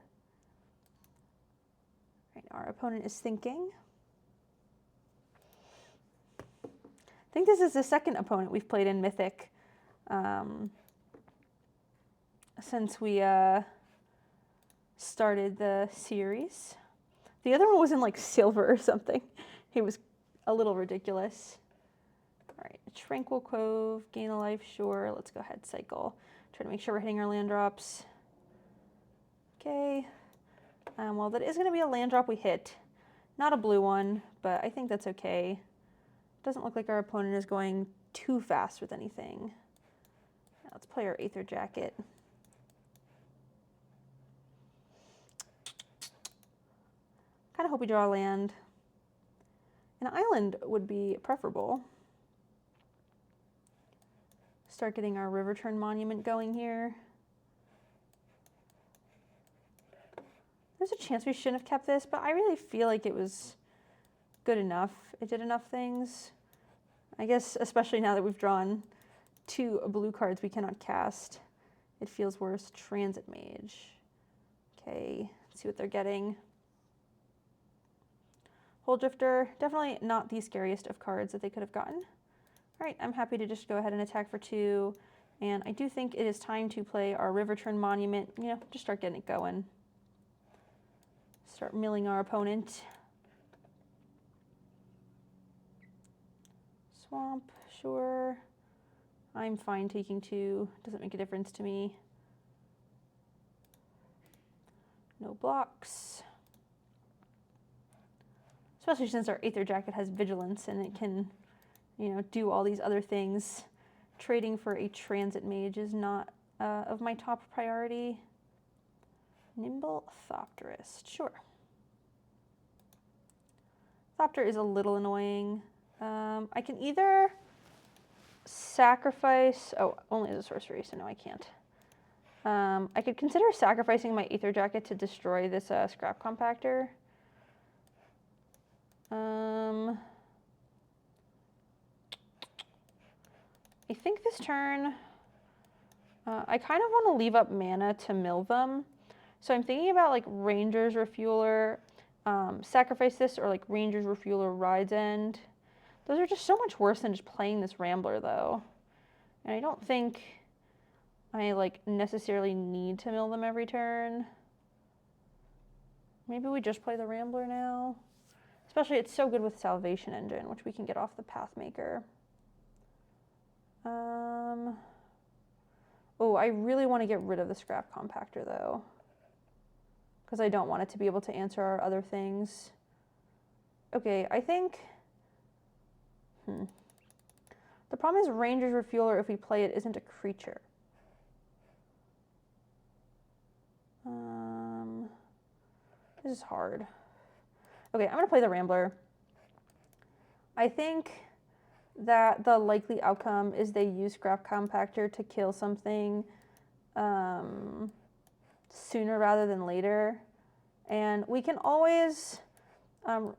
Right, our opponent is thinking. I think this is the 2nd opponent we've played in Mythic since we started the series. The other one was in like silver or something. It was a little ridiculous. All right, Tranquil Cove, gain a life, sure. Let's go ahead, cycle. Try to make sure we're hitting our land drops. Okay. Well, that is going to be a land drop we hit. Not a blue one, but I think that's okay. Doesn't look like our opponent is going too fast with anything. Now let's play our Aether Jacket. Kind of hope we draw a land. An island would be preferable. Start getting our River Turn Monument going here. There's a chance we shouldn't have kept this, but I really feel like it was good enough. It did enough things. I guess especially now that we've drawn 2 blue cards we cannot cast, it feels worse. Transit Mage. Okay, let's see what they're getting. Hole Drifter, definitely not the scariest of cards that they could have gotten. All right, I'm happy to just go ahead and attack for 2. And I do think it is time to play our River Turn Monument. You know, just start getting it going. Start milling our opponent. Swamp, sure. I'm fine taking 2. Doesn't make a difference to me. No blocks. Especially since our Aether Jacket has Vigilance and it can, you know, do all these other things. Trading for a Transit Mage is not of my top priority. Nimble Thopterist, sure. Thopter is a little annoying. I can either sacrifice, oh, only as a sorcery, so no, I can't. I could consider sacrificing my Aether Jacket to destroy this Scrap Compactor. I think this turn, I kind of want to leave up mana to mill them. So I'm thinking about like Ranger's Refueler, sacrifice this, or like Ranger's Refueler Ride's End. Those are just so much worse than just playing this Rambler though. And I don't think I like necessarily need to mill them every turn. Maybe we just play the Rambler now. Especially it's so good with Salvation Engine, which we can get off the Pathmaker. Oh, I really want to get rid of the Scrap Compactor though, because I don't want it to be able to answer our other things. Okay, I think, the problem is Ranger's Refueler, if we play it, isn't a creature. This is hard. Okay, I'm going to play the Rambler. I think that the likely outcome is they use Scrap Compactor to kill something sooner rather than later. And we can always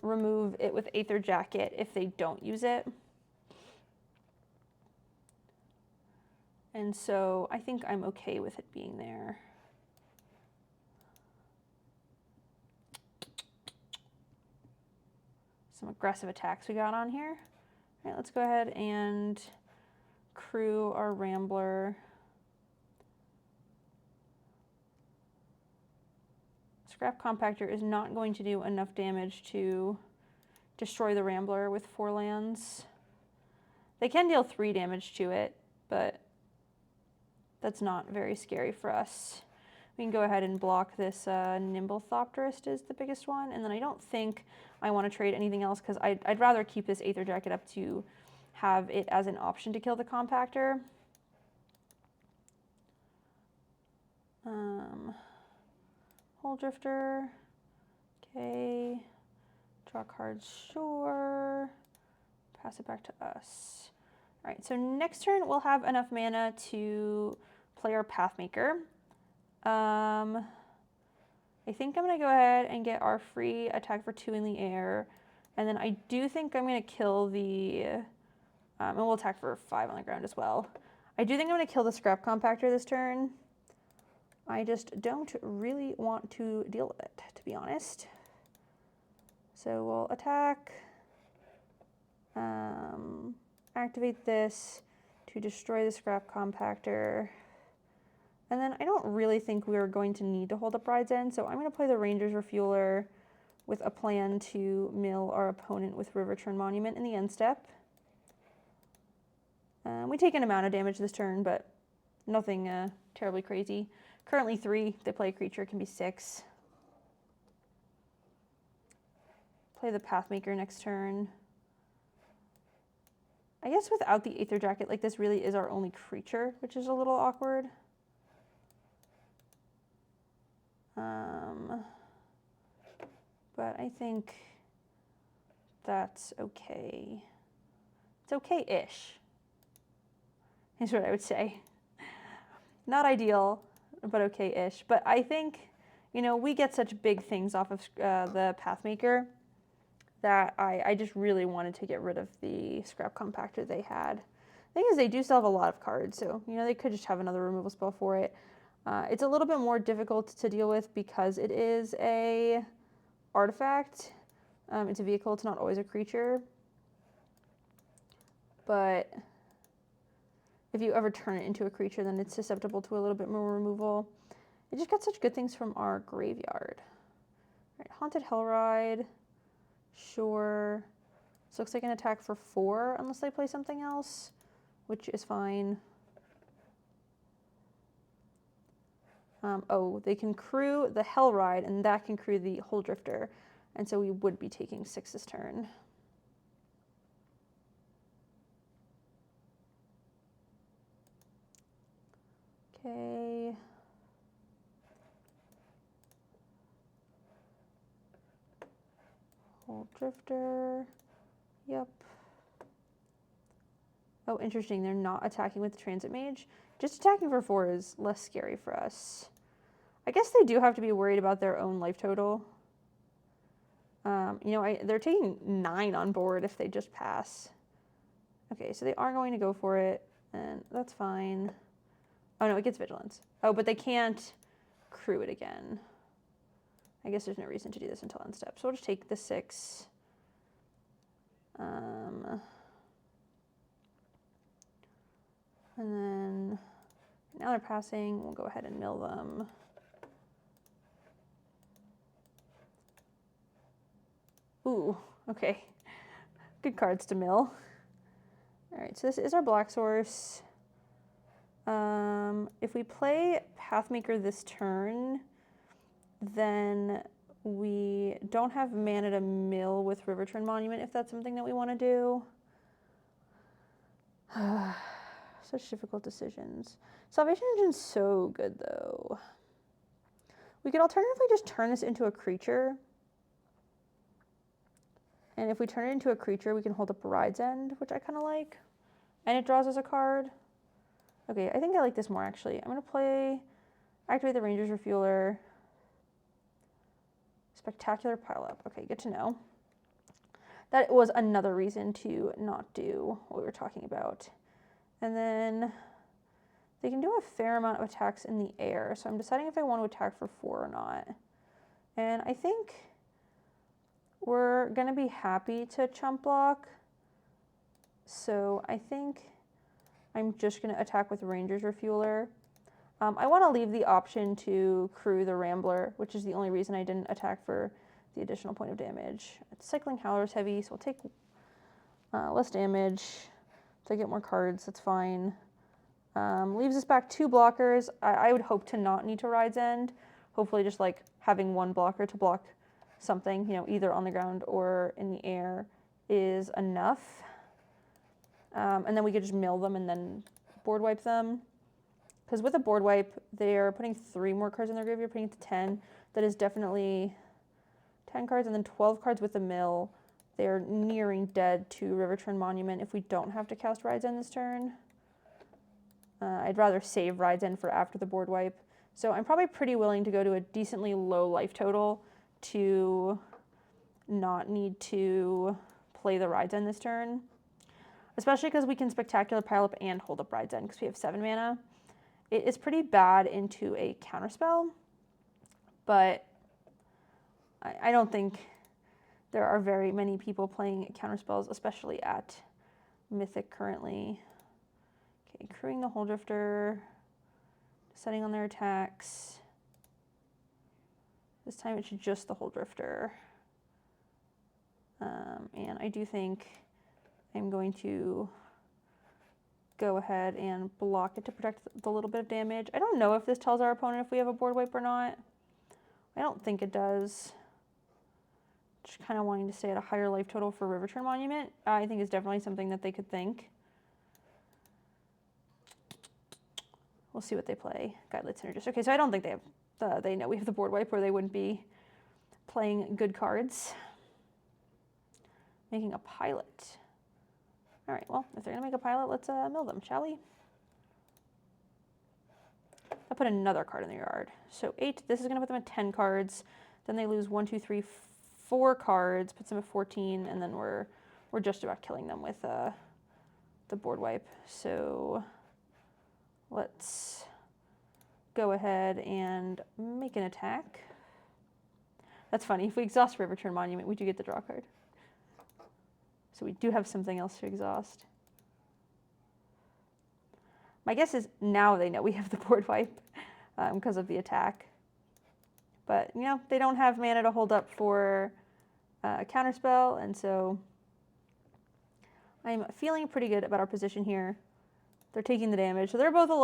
remove it with Aether Jacket if they don't use it. And so I think I'm okay with it being there. Some aggressive attacks we got on here. All right, let's go ahead and crew our Rambler. Scrap Compactor is not going to do enough damage to destroy the Rambler with 4 lands. They can deal 3 damage to it, but that's not very scary for us. We can go ahead and block this Nimble Thopterist is the biggest one, and then I don't think I want to trade anything else because I'd rather keep this Aether Jacket up to have it as an option to kill the Compactor. Hole Drifter, okay, draw cards, sure, pass it back to us. All right, so next turn we'll have enough mana to play our Pathmaker. I think I'm going to go ahead and get our free attack for 2 in the air. And then I do think I'm going to kill the, and we'll attack for 5 on the ground as well. I do think I'm going to kill the Scrap Compactor this turn. I just don't really want to deal with it, to be honest. So we'll attack, activate this to destroy the Scrap Compactor. And then I don't really think we're going to need to hold up Ride's End, so I'm going to play the Ranger's Refueler with a plan to mill our opponent with River Turn Monument in the end step. We take an amount of damage this turn, but nothing terribly crazy. Currently 3, if they play a creature, it can be 6. Play the Pathmaker next turn. I guess without the Aether Jacket, like this really is our only creature, which is a little awkward. But I think that's okay. It's okay-ish. is what I would say. Not ideal, but okay-ish. But I think, you know, we get such big things off of the Pathmaker that I just really wanted to get rid of the Scrap Compactor they had. The thing is, they do still have a lot of cards, so, you know, they could just have another removal spell for it. It's a little bit more difficult to deal with because it is a artifact. It's a vehicle, it's not always a creature. But if you ever turn it into a creature, then it's susceptible to a little bit more removal. It just got such good things from our graveyard. All right, Haunted Hellride. Sure. This looks like an attack for 4 unless they play something else, which is fine. Oh, they can crew the Hellride, and that can crew the Hole Drifter. And so we would be taking 6 this turn. Okay. Hole Drifter. Yep. Oh, interesting. They're not attacking with the Transit Mage. Just attacking for 4 is less scary for us. I guess they do have to be worried about their own life total. You know, they're taking 9 on board if they just pass. Okay, so they are going to go for it, and that's fine. Oh no, it gets Vigilance. Oh, but they can't crew it again. I guess there's no reason to do this until end step. So we'll just take the 6. And then now they're passing. We'll go ahead and mill them. Ooh, okay. Good cards to mill. All right, so this is our black source. If we play Pathmaker this turn, then we don't have mana to mill with Rivertrend Monument if that's something that we want to do. Such difficult decisions. Salvation Engine's so good though. We could alternatively just turn this into a creature. And if we turn it into a creature, we can hold up Ride's End, which I kind of like. And it draws us a card. Okay, I think I like this more actually. I'm going to activate the Ranger's Refueler. Spectacular Pileup. Okay, good to know. That was another reason to not do what we were talking about. And then they can do a fair amount of attacks in the air. So I'm deciding if I want to attack for 4 or not. And I think we're going to be happy to chump block. So I think I'm just going to attack with Ranger's Refueler. I want to leave the option to crew the Rambler, which is the only reason I didn't attack for the additional point of damage. Cycling Howler is heavy, so we'll take less damage. So I get more cards, that's fine. Leaves us back 2 blockers. I would hope to not need to Ride's End. Hopefully just like having 1 blocker to block something, you know, either on the ground or in the air is enough. And then we could just mill them and then board wipe them. Because with a board wipe, they're putting 3 more cards in their graveyard, putting it to 10. That is definitely 10 cards, and then 12 cards with the mill. They're nearing dead to Rivertrend Monument if we don't have to cast Ride's End this turn. I'd rather save Ride's End for after the board wipe. So I'm probably pretty willing to go to a decently low life total to not need to play the Ride's End this turn. Especially because we can Spectacular Pileup and hold up Ride's End because we have 7 mana. It is pretty bad into a counterspell, but I don't think there are very many people playing counterspells, especially at Mythic currently. Okay, crewing the Hole Drifter, setting on their attacks. This time it's just the Hole Drifter. And I do think I'm going to go ahead and block it to protect the little bit of damage. I don't know if this tells our opponent if we have a board wipe or not. I don't think it does. Just kind of wanting to stay at a higher life total for Rivertrend Monument. I think is definitely something that they could think. We'll see what they play. Guidelight Synergist. Okay, so I don't think they have, they know we have the board wipe or they wouldn't be playing good cards. Making a pilot. All right, well, if they're going to make a pilot, let's mill them, shall we? I put another card in the yard. So 8, this is going to put them at 10 cards. Then they lose 1, 2, 3, 4 cards, puts them at 14, and then we're just about killing them with the board wipe. So let's go ahead and make an attack. That's funny. If we exhaust Riverturn Monument, we do get the draw card. So we do have something else to exhaust. My guess is now they know we have the board wipe because of the attack. But, you know, they don't have mana to hold up for a counterspell, and so I'm feeling pretty good about our position here. They're taking the damage. So they're both a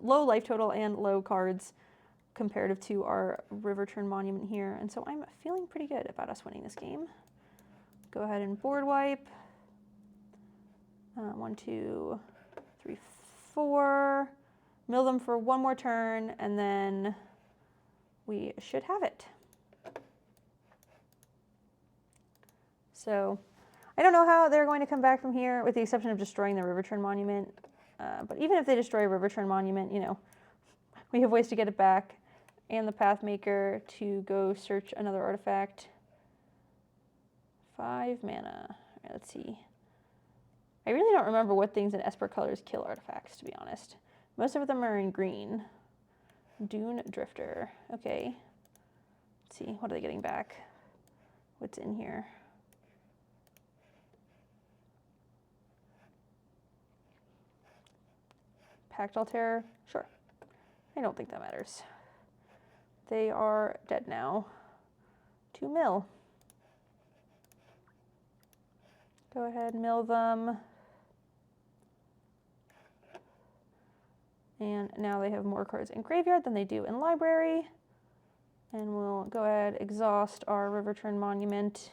low life total and low cards comparative to our Riverturn Monument here. And so I'm feeling pretty good about us winning this game. Go ahead and board wipe. 1, 2, 3, 4. Mill them for one more turn, and then we should have it. So I don't know how they're going to come back from here, with the exception of destroying the Riverturn Monument. But even if they destroy a Riverturn Monument, you know, we have ways to get it back, and the Pathmaker to go search another artifact. 5 mana. All right, let's see. I really don't remember what things in Esper colors kill artifacts, to be honest. Most of them are in green. Dune Drifter. Okay. Let's see. What are they getting back? What's in here? Pact Altair? Sure. I don't think that matters. They are dead now. 2 mill. Go ahead, mill them. And now they have more cards in graveyard than they do in library. And we'll go ahead, exhaust our Riverturn Monument.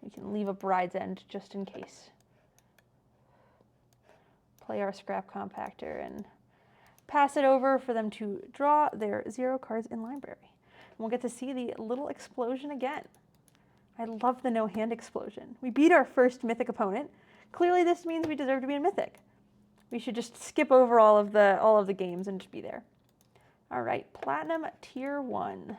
We can leave a Bride's End just in case. Play our Scrap Compactor and pass it over for them to draw their 0 cards in library. And we'll get to see the little explosion again. I love the no-hand explosion. We beat our first Mythic opponent. Clearly this means we deserve to be in Mythic. We should just skip over all of the games and just be there. All right, Platinum Tier 1.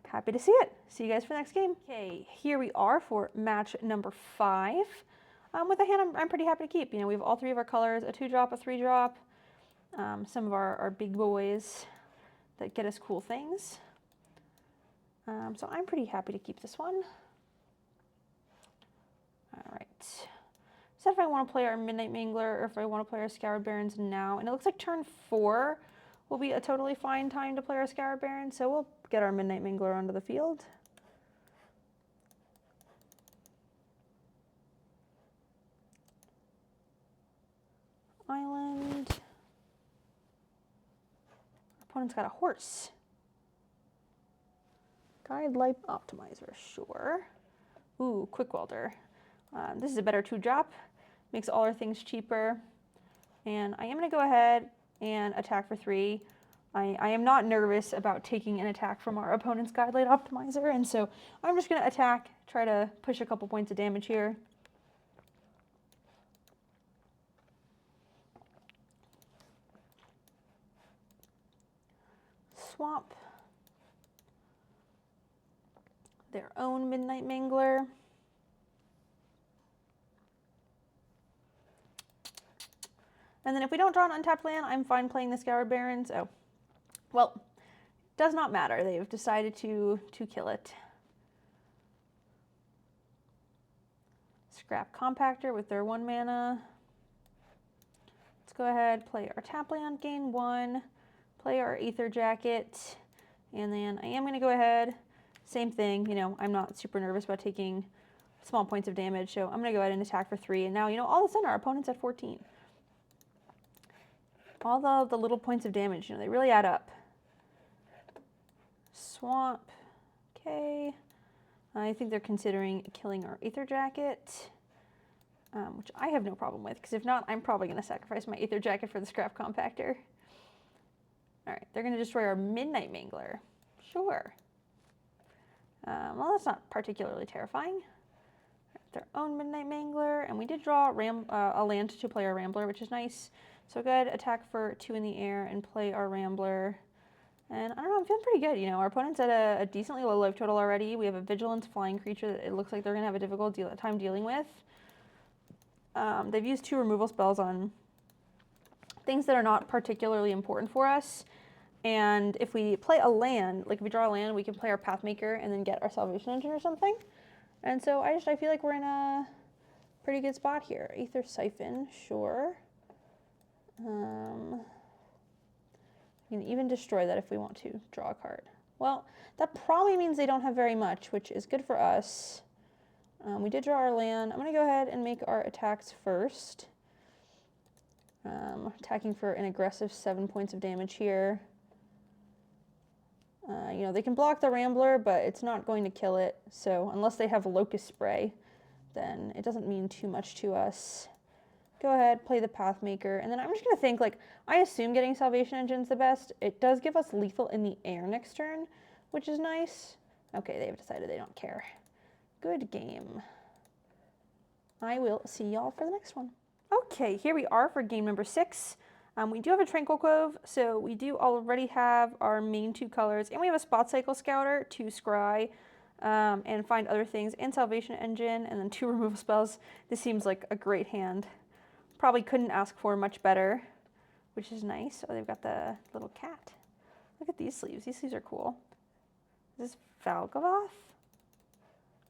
Happy to see it. See you guys for the next game. Okay, here we are for match number 5. With a hand I'm pretty happy to keep. You know, we have all 3 of our colors, a 2-drop, a 3-drop, some of our big boys that get us cool things. So I'm pretty happy to keep this one. All right. So if I want to play our Midnight Mangler or if I want to play our Scoured Barrens now, and it looks like turn 4 will be a totally fine time to play our Scoured Barrens, so we'll get our Midnight Mangler onto the field. Island. Our opponent's got a horse. Guide Life Optimizer, sure. Ooh, Quick Welder. This is a better 2-drop. Makes all our things cheaper. And I am going to go ahead and attack for 3. I am not nervous about taking an attack from our opponent's Guide Light Optimizer, and so I'm just going to attack, try to push a couple points of damage here. Swamp. Their own Midnight Mangler. And then if we don't draw an untapped land, I'm fine playing the Scoured Barrens. Oh, well, does not matter. They've decided to kill it. Scrap Compactor with their 1 mana. Let's go ahead, play our tap land, gain 1, play our Aether Jacket, and then I am going to go ahead, same thing, you know, I'm not super nervous about taking small points of damage, so I'm going to go ahead and attack for 3, and now, you know, all of a sudden our opponent's at 14. All the little points of damage, you know, they really add up. Swamp, okay. I think they're considering killing our Aether Jacket, which I have no problem with, because if not, I'm probably going to sacrifice my Aether Jacket for the Scrap Compactor. All right, they're going to destroy our Midnight Mangler. Sure. Well, that's not particularly terrifying. Their own Midnight Mangler, and we did draw a land to play our Rambler, which is nice. So go ahead, attack for 2 in the air and play our Rambler. And I don't know, I'm feeling pretty good. You know, our opponent's at a decently low life total already. We have a Vigilance flying creature that it looks like they're going to have a difficult time dealing with. They've used 2 removal spells on things that are not particularly important for us. And if we play a land, like if we draw a land, we can play our Pathmaker and then get our Salvation Engine or something. And so I feel like we're in a pretty good spot here. Aether Siphon, sure. We can even destroy that if we want to draw a card. Well, that probably means they don't have very much, which is good for us. We did draw our land. I'm going to go ahead and make our attacks first. Attacking for an aggressive 7 points of damage here. You know, they can block the Rambler, but it's not going to kill it. So unless they have Locust Spray, then it doesn't mean too much to us. Go ahead, play the Pathmaker, and then I'm just going to think, like, I assume getting Salvation Engine's the best. It does give us lethal in the air next turn, which is nice. Okay, they've decided they don't care. Good game. I will see y'all for the next one. Okay, here we are for game number 6. We do have a Tranquil Cove, so we do already have our main 2 colors, and we have a Spot Cycle Scouter to scry and find other things, and Salvation Engine, and then 2 removal spells. This seems like a great hand. Probably couldn't ask for much better, which is nice. Oh, they've got the little cat. Look at these sleeves. These sleeves are cool. Is this Valgavoth?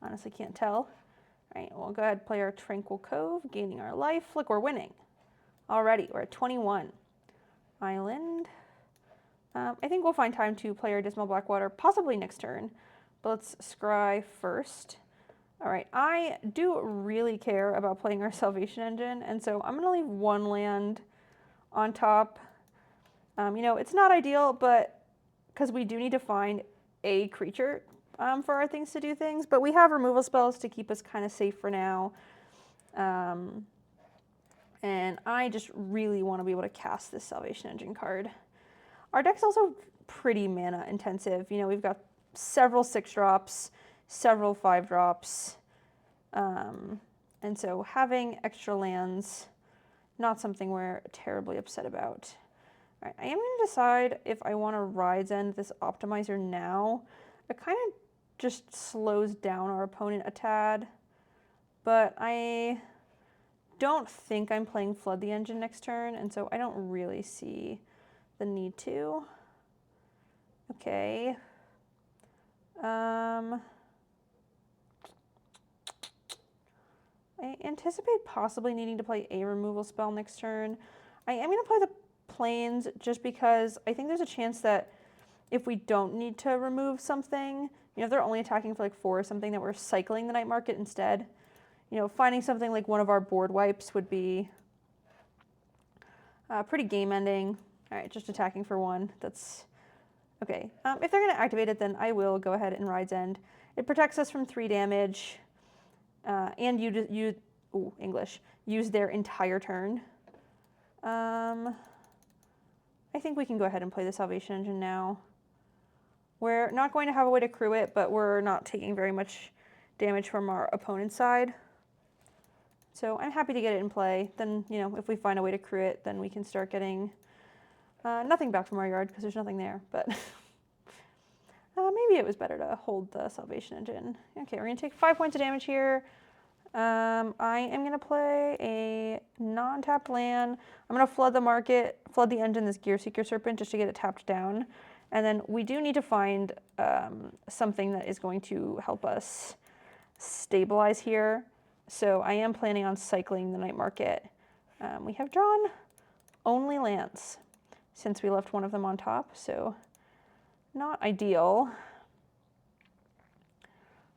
Honestly, can't tell. All right, we'll go ahead and play our Tranquil Cove, gaining our life. Look, we're winning. Already, we're at 21. Island. I think we'll find time to play our Dismal Blackwater, possibly next turn. But let's scry first. All right, I do really care about playing our Salvation Engine, and so I'm going to leave 1 land on top. You know, it's not ideal, but because we do need to find a creature for our things to do things, but we have removal spells to keep us kind of safe for now. And I just really want to be able to cast this Salvation Engine card. Our deck's also pretty mana intensive. You know, we've got several 6-drops, several 5-drops. And so having extra lands, not something we're terribly upset about. All right, I am going to decide if I want to Ride's End this Optimizer now. It kind of just slows down our opponent a tad, but I don't think I'm playing Flood the Engine next turn, and so I don't really see the need to. Okay. I anticipate possibly needing to play a removal spell next turn. I am going to play the Plains just because I think there's a chance that if we don't need to remove something, you know, if they're only attacking for like 4 or something, that we're cycling the Night Market instead. You know, finding something like one of our board wipes would be pretty game-ending. All right, just attacking for 1. That's okay. If they're going to activate it, then I will go ahead and Ride's End. It protects us from 3 damage, and use their entire turn. I think we can go ahead and play the Salvation Engine now. We're not going to have a way to crew it, but we're not taking very much damage from our opponent's side. So I'm happy to get it in play. Then, you know, if we find a way to crew it, then we can start getting nothing back from our yard because there's nothing there. But maybe it was better to hold the Salvation Engine. Okay, we're going to take 5 points of damage here. I am going to play a non-tapped land. I'm going to flood the market, flood the engine, this Gear Seeker Serpent, just to get it tapped down. And then we do need to find something that is going to help us stabilize here. So I am planning on cycling the Night Market. We have drawn only lands since we left one of them on top, so not ideal.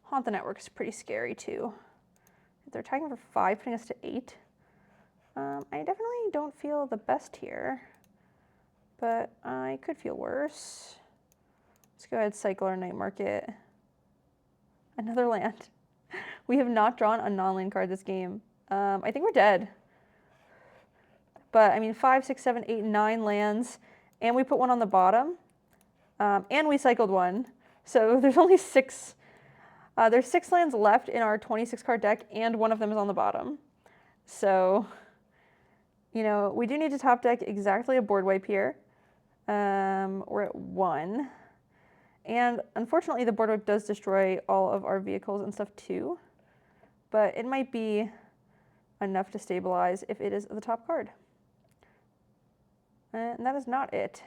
Haunt the Network is pretty scary too. If they're attacking for 5, putting us to 8. I definitely don't feel the best here, but I could feel worse. Let's go ahead and cycle our Night Market. Another land. We have not drawn a non-land card this game. I think we're dead. But I mean, 5, 6, 7, 8, 9 lands, and we put 1 on the bottom, and we cycled 1. So there's only 6. There's 6 lands left in our 26 card deck, and 1 of them is on the bottom. So you know, we do need to top deck exactly a board wipe here. We're at 1. And unfortunately, the board wipe does destroy all of our vehicles and stuff too. But it might be enough to stabilize if it is the top card. And that is not it.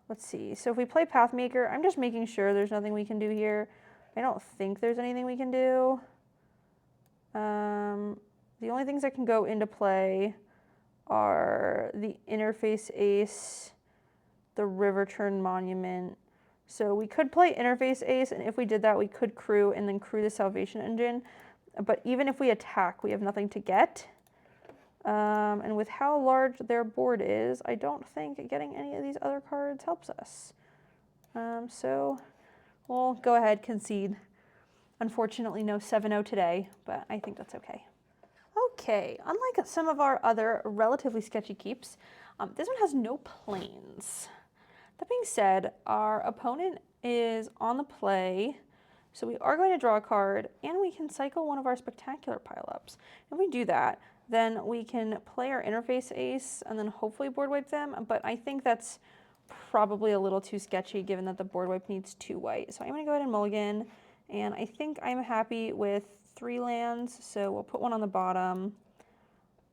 Let's see. So if we play Pathmaker, I'm just making sure there's nothing we can do here. I don't think there's anything we can do. The only things that can go into play are the Interface Ace, the River Turn Monument. So we could play Interface Ace, and if we did that, we could crew and then crew the Salvation Engine. But even if we attack, we have nothing to get. And with how large their board is, I don't think getting any of these other cards helps us. So we'll go ahead, concede. Unfortunately, no 7-0 today, but I think that's okay. Okay, unlike some of our other relatively sketchy keeps, this one has no planes. That being said, our opponent is on the play, so we are going to draw a card, and we can cycle one of our spectacular pileups. If we do that, then we can play our Interface Ace and then hopefully board wipe them, but I think that's probably a little too sketchy given that the board wipe needs 2 white. So I'm going to go ahead and mulligan, and I think I'm happy with 3 lands, so we'll put one on the bottom.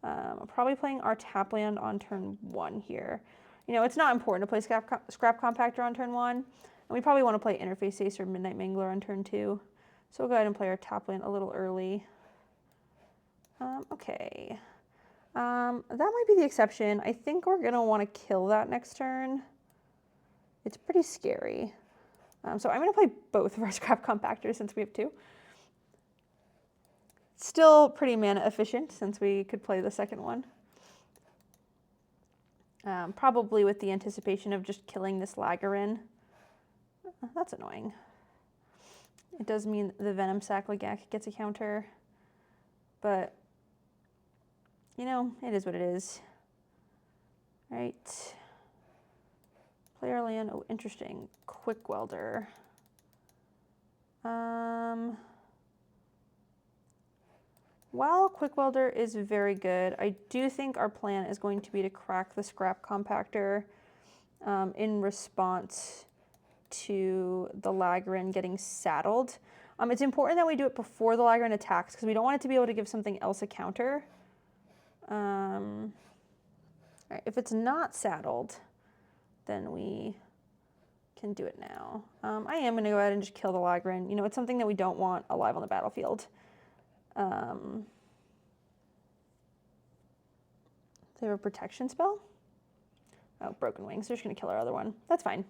I'm probably playing our tap land on turn 1 here. You know, it's not important to play Scrap Compactor on turn 1, and we probably want to play Interface Ace or Midnight Mangler on turn 2. So we'll go ahead and play our tap land a little early. Okay. That might be the exception. I think we're going to want to kill that next turn. It's pretty scary. So I'm going to play both of our Scrap Compactors since we have 2. Still pretty mana efficient since we could play the second one. Probably with the anticipation of just killing this Laggerin. That's annoying. It does mean the Venom Sac Lagak gets a counter, but you know, it is what it is. All right. Play our land. Oh, interesting. Quick Welder. While Quick Welder is very good, I do think our plan is going to be to crack the Scrap Compactor in response to the Laggerin getting saddled. It's important that we do it before the Laggerin attacks because we don't want it to be able to give something else a counter. All right, if it's not saddled, then we can do it now. I am going to go ahead and just kill the Laggerin. You know, it's something that we don't want alive on the battlefield. They have a protection spell? Oh, Broken Wings. They're just going to kill our other one. That's fine.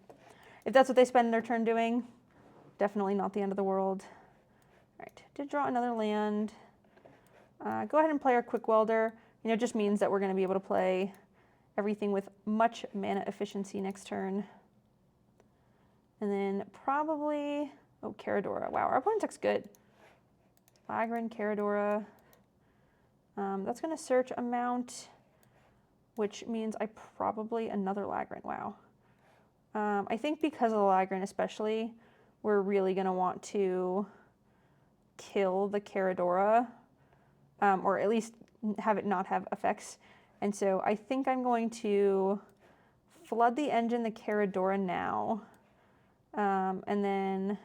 If that's what they spend their turn doing, definitely not the end of the world. All right, did draw another land. Go ahead and play our Quick Welder. You know, it just means that we're going to be able to play everything with much mana efficiency next turn. And then probably, oh, Caradora. Wow, our opponent deck's good. Laggerin, Caradora. That's going to search a mount, which means I probably another Laggerin. Wow. I think because of the Laggerin especially, we're really going to want to kill the Caradora, or at least have it not have effects. And so I think I'm going to flood the engine, the Caradora now, and then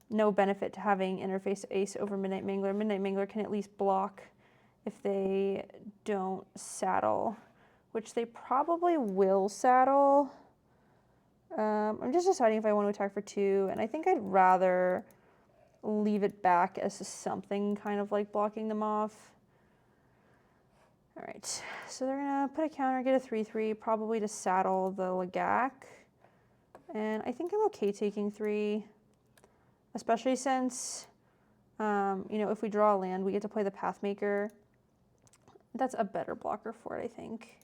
no benefit to having Interface Ace over Midnight Mangler. Midnight Mangler can at least block if they don't saddle, which they probably will saddle. I'm just deciding if I want to attack for 2, and I think I'd rather leave it back as something kind of like blocking them off. All right, so they're going to put a counter, get a 3/3, probably to saddle the Lagak. And I think I'm okay taking 3, especially since, you know, if we draw a land, we get to play the Pathmaker. That's a better blocker for it, I think.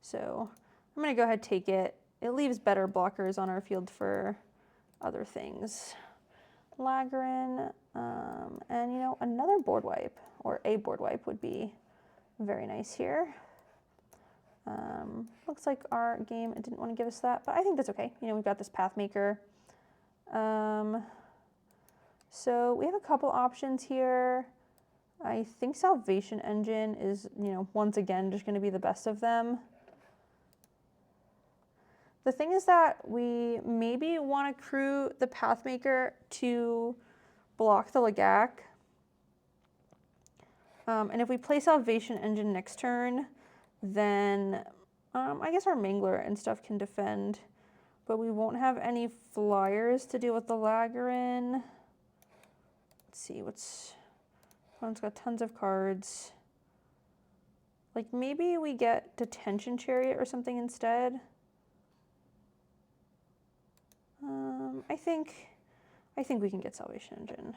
So I'm going to go ahead and take it. It leaves better blockers on our field for other things. Laggerin, and you know, another board wipe, or a board wipe would be very nice here. Looks like our game didn't want to give us that, but I think that's okay. You know, we've got this Pathmaker. So we have a couple options here. I think Salvation Engine is, you know, once again, just going to be the best of them. The thing is that we maybe want to crew the Pathmaker to block the Lagak. And if we play Salvation Engine next turn, then I guess our Mangler and stuff can defend, but we won't have any flyers to deal with the Lagrin. Let's see, one's got tons of cards. Like maybe we get Detention Chariot or something instead. I think we can get Salvation Engine.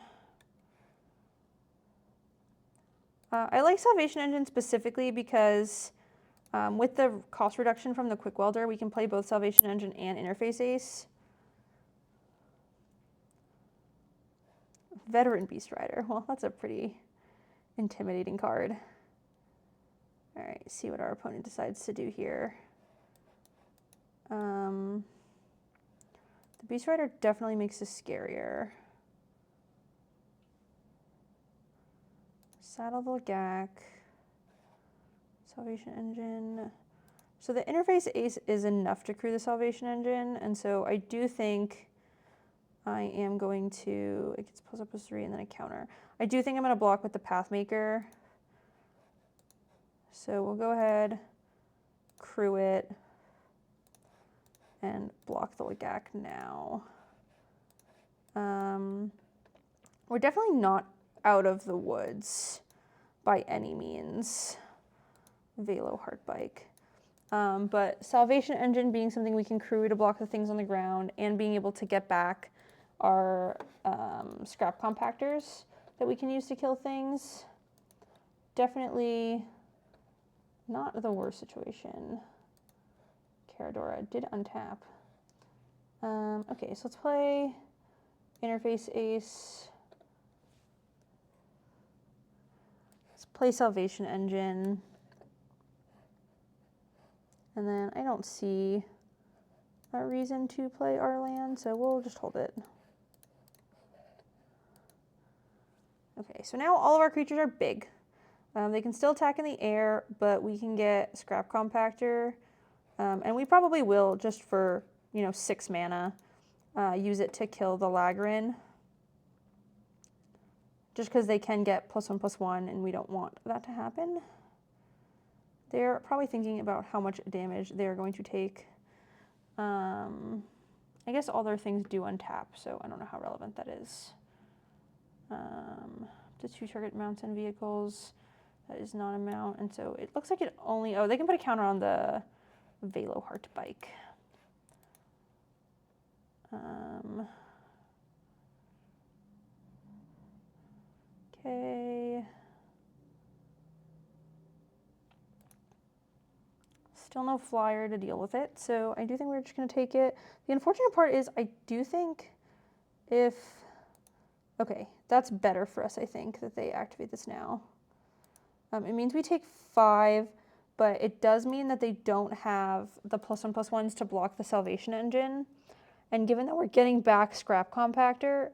I like Salvation Engine specifically because with the cost reduction from the Quick Welder, we can play both Salvation Engine and Interface Ace. Veteran Beast Rider. Well, that's a pretty intimidating card. All right, see what our opponent decides to do here. The Beast Rider definitely makes us scarier. Saddle the Lagak. Salvation Engine. So the Interface Ace is enough to crew the Salvation Engine, and so I do think I am going to, it gets +3 and then a counter. I do think I'm going to block with the Pathmaker. So we'll go ahead, crew it, and block the Lagak now. We're definitely not out of the woods by any means. Velo Heartbike. But Salvation Engine being something we can crew to block the things on the ground and being able to get back our scrap compactors that we can use to kill things. Definitely not the worst situation. Caradora did untap. Okay, so let's play Interface Ace. Let's play Salvation Engine. And then I don't see a reason to play our land, so we'll just hold it. Okay, so now all of our creatures are big. They can still attack in the air, but we can get Scrap Compactor. And we probably will, just for, 6 mana, use it to kill the Lagrin. Just because they can get +1/+1, and we don't want that to happen. They're probably thinking about how much damage they're going to take. I guess all their things do untap, so I don't know how relevant that is. To 2 target mounts and vehicles. That is not a mount, and so it looks like it only... Oh, they can put a counter on the Velo Heartbike. Okay. Still no flyer to deal with it, so I do think we're just going to take it. The unfortunate part is I do think if... Okay, that's better for us, I think, that they activate this now. It means we take 5, but it does mean that they don't have the +1/+1s to block the Salvation Engine. And given that we're getting back Scrap Compactor,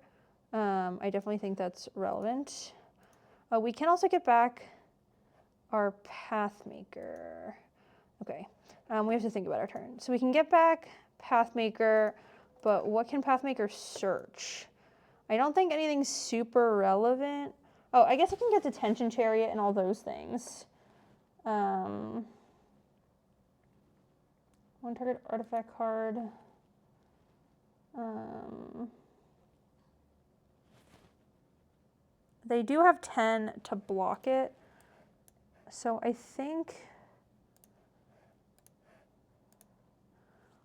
I definitely think that's relevant. We can also get back our Pathmaker. Okay, we have to think about our turn. So we can get back Pathmaker, but what can Pathmaker search? I don't think anything's super relevant. Oh, I guess I can get Detention Chariot and all those things. 1 target artifact card. They do have 10 to block it. So I think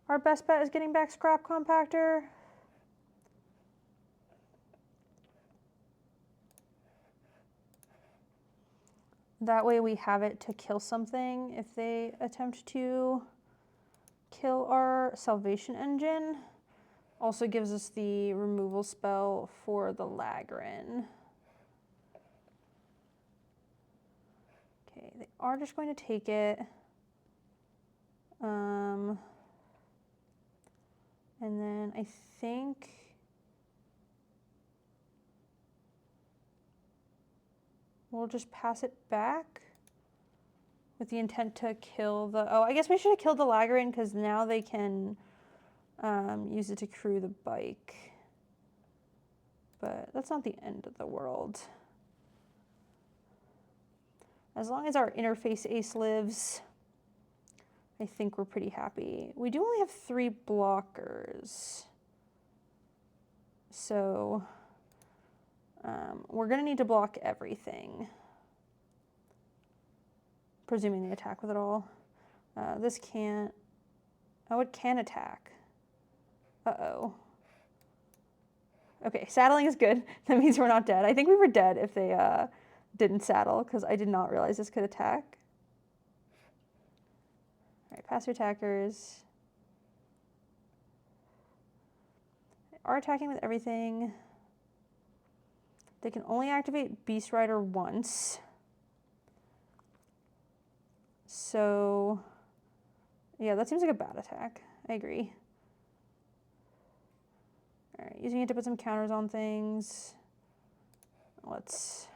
our best bet is getting back Scrap Compactor. That way we have it to kill something if they attempt to kill our Salvation Engine. Also gives us the removal spell for the Lagrin. Okay, they are just going to take it. And then I think we'll just pass it back with the intent to kill the, oh, I guess we should have killed the Lagrin because now they can use it to crew the bike. But that's not the end of the world. As long as our interface ace lives, I think we're pretty happy. We do only have 3 blockers. So we're going to need to block everything. Presuming they attack with it all. This can't. Oh, it can attack. Uh-oh. Okay, saddling is good. That means we're not dead. I think we were dead if they didn't saddle, because I did not realize this could attack. All right, pass your attackers. They are attacking with everything. They can only activate Beast Rider once. So, yeah, that seems like a bad attack. I agree. All right, using it to put some counters on things. Let's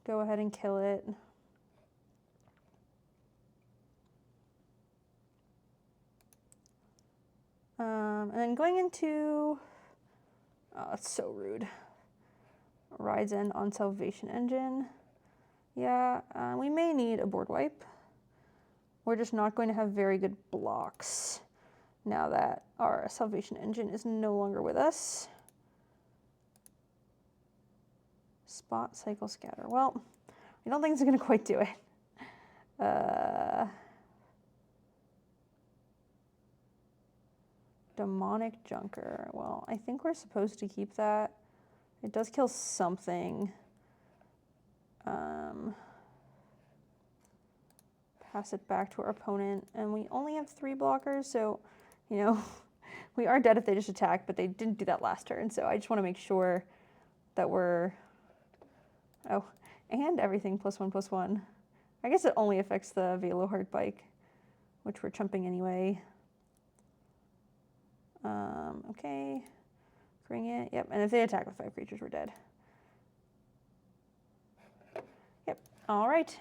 go ahead and kill it. And then going into, oh, that's so rude. Rides End on Salvation Engine. Yeah, we may need a board wipe. We're just not going to have very good blocks now that our Salvation Engine is no longer with us. Spot, Cycle, Scatter. Well, I don't think it's going to quite do it. Demonic Junker. Well, I think we're supposed to keep that. It does kill something. Pass it back to our opponent, and we only have 3 blockers, so, you know, we are dead if they just attack, but they didn't do that last turn, so I just want to make sure that we're, oh, and everything +1/+1. I guess it only affects the Veloheart bike, which we're chumping anyway. Okay, bring it, yep, and if they attack with 5 creatures, we're dead. Yep, all right.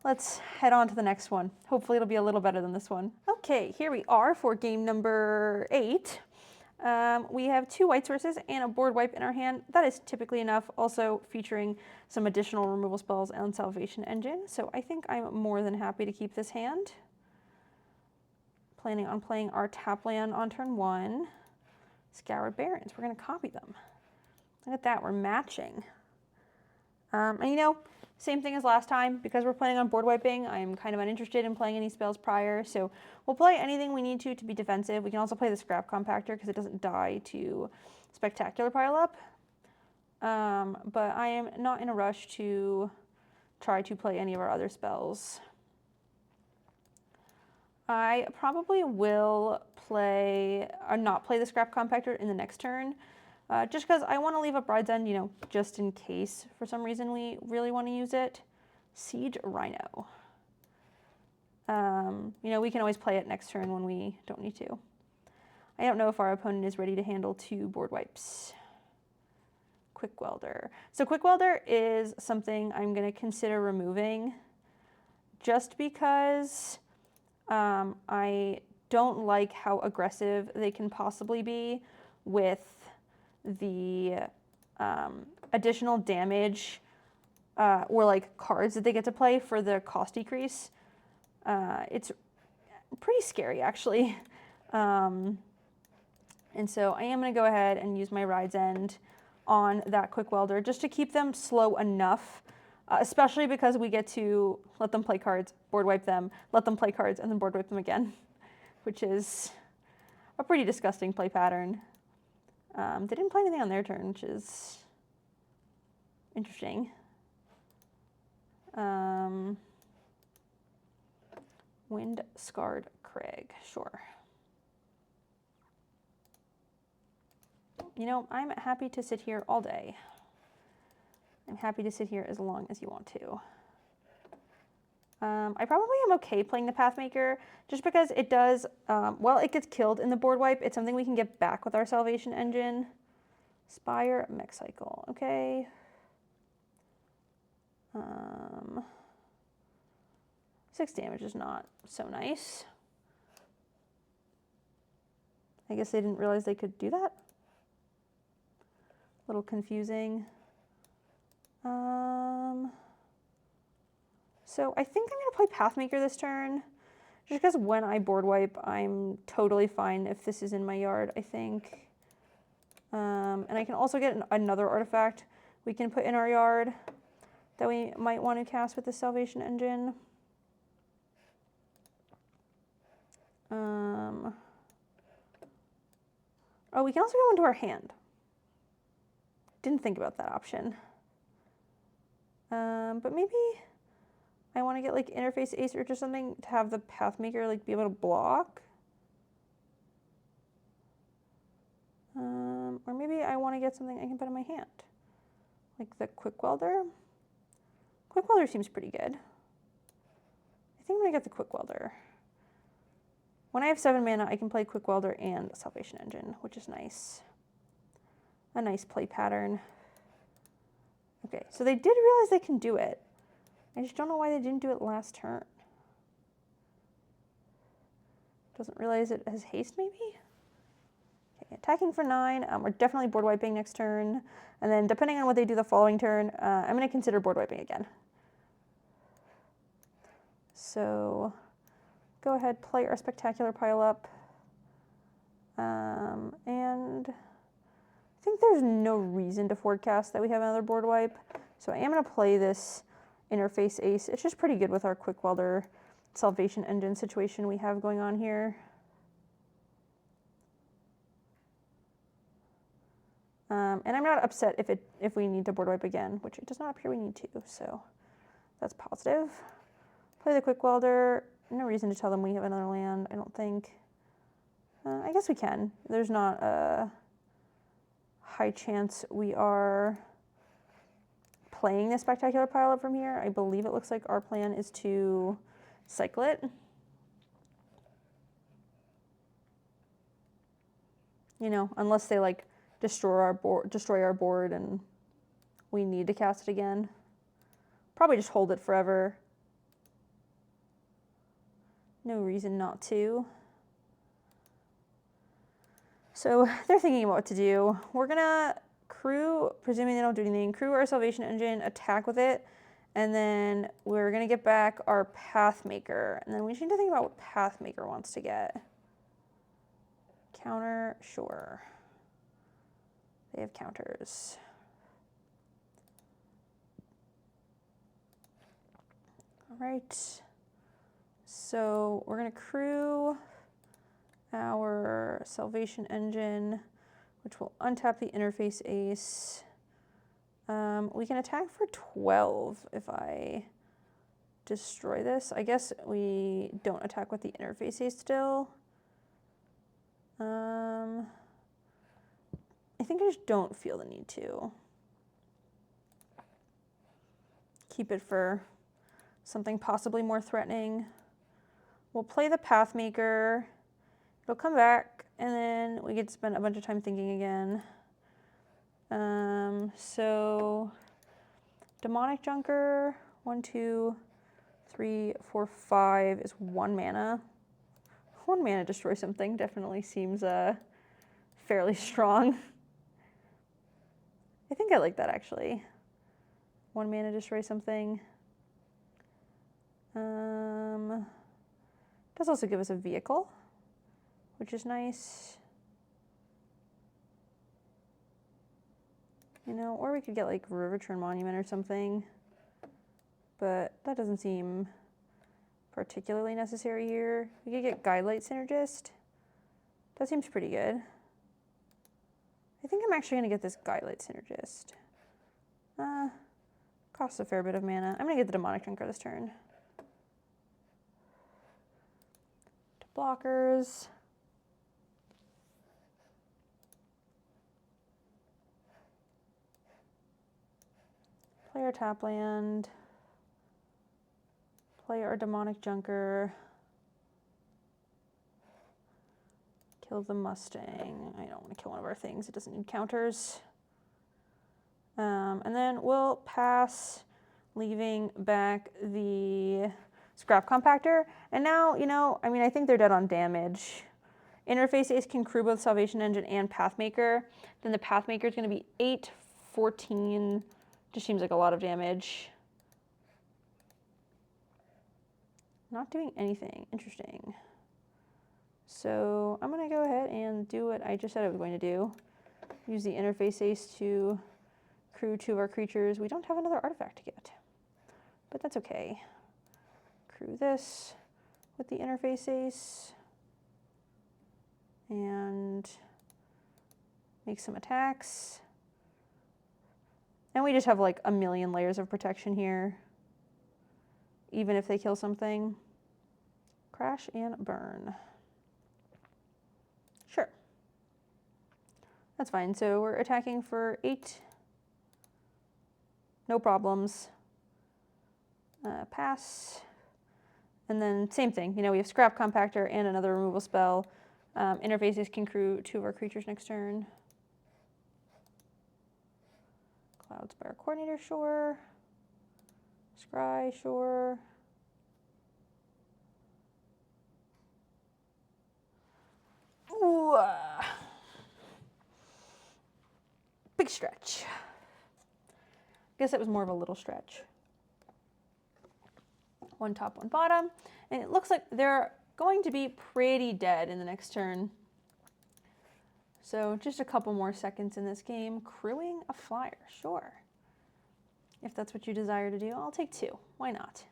Let's head on to the next one. Hopefully it'll be a little better than this one. Okay, here we are for game number 8. We have 2 white sources and a board wipe in our hand. That is typically enough, also featuring some additional removal spells and Salvation Engine. So I think I'm more than happy to keep this hand. Planning on playing our tap land on turn 1. Scoured Barrens, we're gonna copy them. Look at that, we're matching. And you know, same thing as last time, because we're planning on board wiping, I'm kind of uninterested in playing any spells prior, so we'll play anything we need to be defensive. We can also play the Scrap Compactor because it doesn't die to Spectacular Pile Up. But I am not in a rush to try to play any of our other spells. I probably will play, or not play the Scrap Compactor in the next turn, just because I want to leave up Rides End, you know, just in case for some reason we really want to use it. Siege Rhino. You know, we can always play it next turn when we don't need to. I don't know if our opponent is ready to handle 2 board wipes. Quick Welder. So Quick Welder is something I'm going to consider removing just because I don't like how aggressive they can possibly be with the additional damage or like cards that they get to play for the cost decrease. It's pretty scary actually. And so I am going to go ahead and use my Rides End on that Quick Welder just to keep them slow enough, especially because we get to let them play cards, board wipe them, let them play cards, and then board wipe them again, which is a pretty disgusting play pattern. They didn't play anything on their turn, which is interesting. Wind Scarred Craig, sure. You know, I'm happy to sit here all day. I'm happy to sit here as long as you want to. I probably am okay playing the Pathmaker just because it does, well, it gets killed in the board wipe. It's something we can get back with our Salvation Engine. Spire, Mech Cycle, okay. 6 damage is not so nice. I guess they didn't realize they could do that. A little confusing. So I think I'm going to play Pathmaker this turn, just because when I board wipe, I'm totally fine if this is in my yard, I think. And I can also get another artifact we can put in our yard that we might want to cast with the Salvation Engine. Oh, we can also go into our hand. Didn't think about that option. But maybe I want to get like Interface Ace or something to have the Pathmaker like be able to block. Or maybe I want to get something I can put in my hand. Like the Quick Welder. Quick Welder seems pretty good. I think I'm going to get the Quick Welder. When I have 7 mana, I can play Quick Welder and Salvation Engine, which is nice. A nice play pattern. Okay, so they did realize they can do it. I just don't know why they didn't do it last turn. Doesn't realize it has haste, maybe? Okay, attacking for 9. We're definitely board wiping next turn. And then depending on what they do the following turn, I'm going to consider board wiping again. So go ahead, play our Spectacular Pile Up. And I think there's no reason to forecast that we have another board wipe. So I am going to play this Interface Ace. It's just pretty good with our Quick Welder Salvation Engine situation we have going on here. And I'm not upset if we need to board wipe again, which it does not appear we need to, so that's positive. Play the Quick Welder. No reason to tell them we have another land, I don't think. I guess we can. There's not a high chance we are playing the Spectacular Pile Up from here. I believe it looks like our plan is to cycle it. You know, unless they like destroy our board and we need to cast it again. Probably just hold it forever. No reason not to. So they're thinking about what to do. We're gonna crew, presuming they don't do anything, crew our Salvation Engine, attack with it, and then we're gonna get back our Pathmaker. And then we just need to think about what Pathmaker wants to get. Counter, sure. They have counters. All right. So we're going to crew our Salvation Engine, which will untap the Interface Ace. We can attack for 12 if I destroy this. I guess we don't attack with the Interface Ace still. I think I just don't feel the need to. Keep it for something possibly more threatening. We'll play the Pathmaker. It'll come back, and then we get to spend a bunch of time thinking again. So Demonic Junker, 1, 2, 3, 4, 5 is 1 mana. 1 mana destroy something definitely seems fairly strong. I think I like that actually. 1 mana destroy something. Does also give us a vehicle, which is nice. You know, or we could get like Riverturn Monument or something, but that doesn't seem particularly necessary here. We could get Guidelight Synergist. That seems pretty good. I think I'm actually going to get this Guidelight Synergist. Costs a fair bit of mana. I'm going to get the Demonic Junker this turn. To blockers. Play our tap land. Play our Demonic Junker. Kill the Mustang. I don't want to kill one of our things. It doesn't need counters. And then we'll pass leaving back the Scrap Compactor. And now, you know, I mean, I think they're dead on damage. Interface Ace can crew both Salvation Engine and Pathmaker. Then the Pathmaker is going to be 8, 14. Just seems like a lot of damage. Not doing anything. Interesting. So I'm going to go ahead and do what I just said I was going to do. Use the Interface Ace to crew 2 of our creatures. We don't have another artifact yet, but that's okay. Crew this with the Interface Ace and make some attacks. And we just have like a million layers of protection here, even if they kill something. Crash and burn. Sure. That's fine. So we're attacking for 8. No problems. Pass. And then same thing. You know, we have Scrap Compactor and another removal spell. Interfaces can crew 2 of our creatures next turn. Cloudspire Coordinator, sure. Scry, sure. Ooh. Big stretch. I guess that was more of a little stretch. 1 top, 1 bottom. And it looks like they're going to be pretty dead in the next turn. So just a couple more seconds in this game. Crewing a flyer, sure. If that's what you desire to do, I'll take 2. Why not?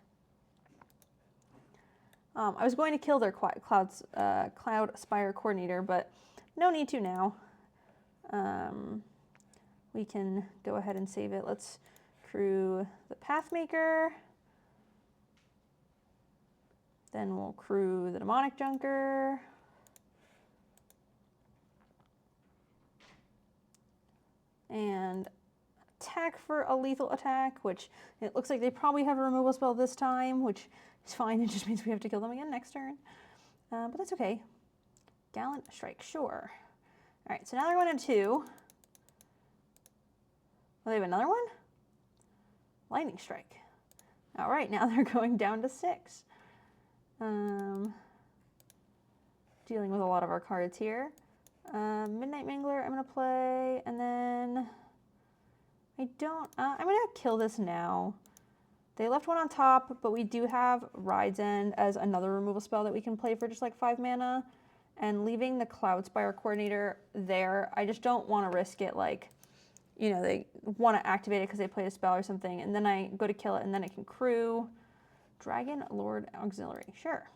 I was going to kill their Cloudspire Coordinator, but no need to now. We can go ahead and save it. Let's crew the Pathmaker. Then we'll crew the Demonic Junker. And attack for a lethal attack, which it looks like they probably have a removal spell this time, which is fine. It just means we have to kill them again next turn. But that's okay. Gallant Strike, sure. All right, so now they're going to 2. Oh, they have another one? Lightning Strike. All right, now they're going down to 6. Dealing with a lot of our cards here. Midnight Mangler I'm going to play, and then I'm going to kill this now. They left 1 on top, but we do have Ride's End as another removal spell that we can play for just like 5 mana. And leaving the Cloudspire Coordinator there, I just don't want to risk it, like, you know, they want to activate it because they played a spell or something, and then I go to kill it, and then it can crew. Dragon Lord Auxiliary, sure.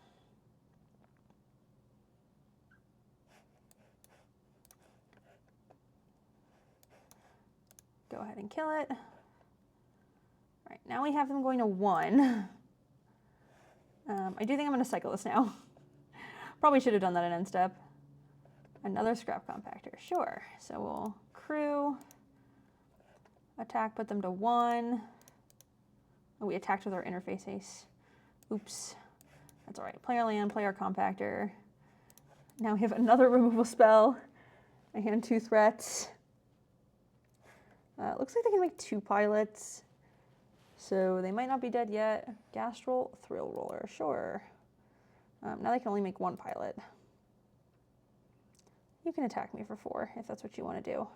Go ahead and kill it. All right, now we have them going to 1. I do think I'm going to cycle this now. Probably should have done that in end step. Another Scrap Compactor, sure. So we'll crew, attack, put them to 1. Oh, we attacked with our Interface Ace. Oops. That's all right. Play our land, play our Compactor. Now we have another removal spell. I hand 2 threats. Looks like they can make 2 pilots. So they might not be dead yet. Gastral Thrill Roller, sure. Now they can only make 1 pilot. You can attack me for 4 if that's what you want to do.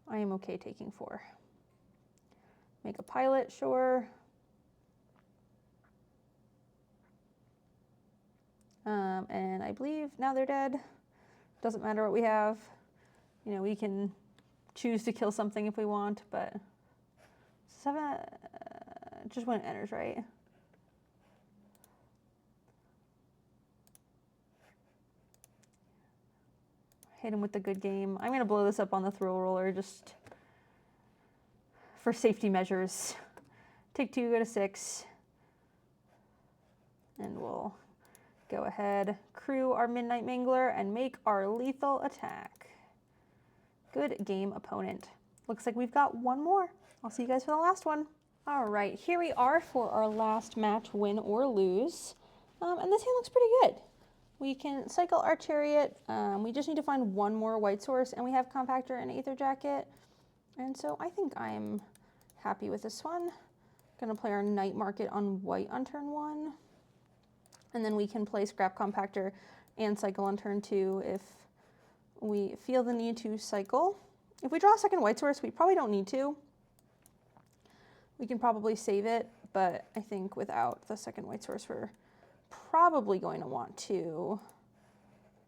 I am okay taking 4. Make a pilot, sure. And I believe now they're dead. Doesn't matter what we have. You know, we can choose to kill something if we want, but 7, just when it enters, right? Hit him with the good game. I'm going to blow this up on the Thrill Roller just for safety measures. Take 2, go to 6. And we'll go ahead, crew our Midnight Mangler, and make our lethal attack. Good game, opponent. Looks like we've got 1 more. I'll see you guys for the last one. All right, here we are for our last match, win or lose. And this hand looks pretty good. We can cycle our Chariot. We just need to find 1 more white source, and we have Compactor and Aether Jacket. And so I think I'm happy with this one. Gonna play our Night Market on white on turn 1. And then we can play Scrap Compactor and cycle on turn 2 if we feel the need to cycle. If we draw a second white source, we probably don't need to. We can probably save it, but I think without the second white source, we're probably going to want to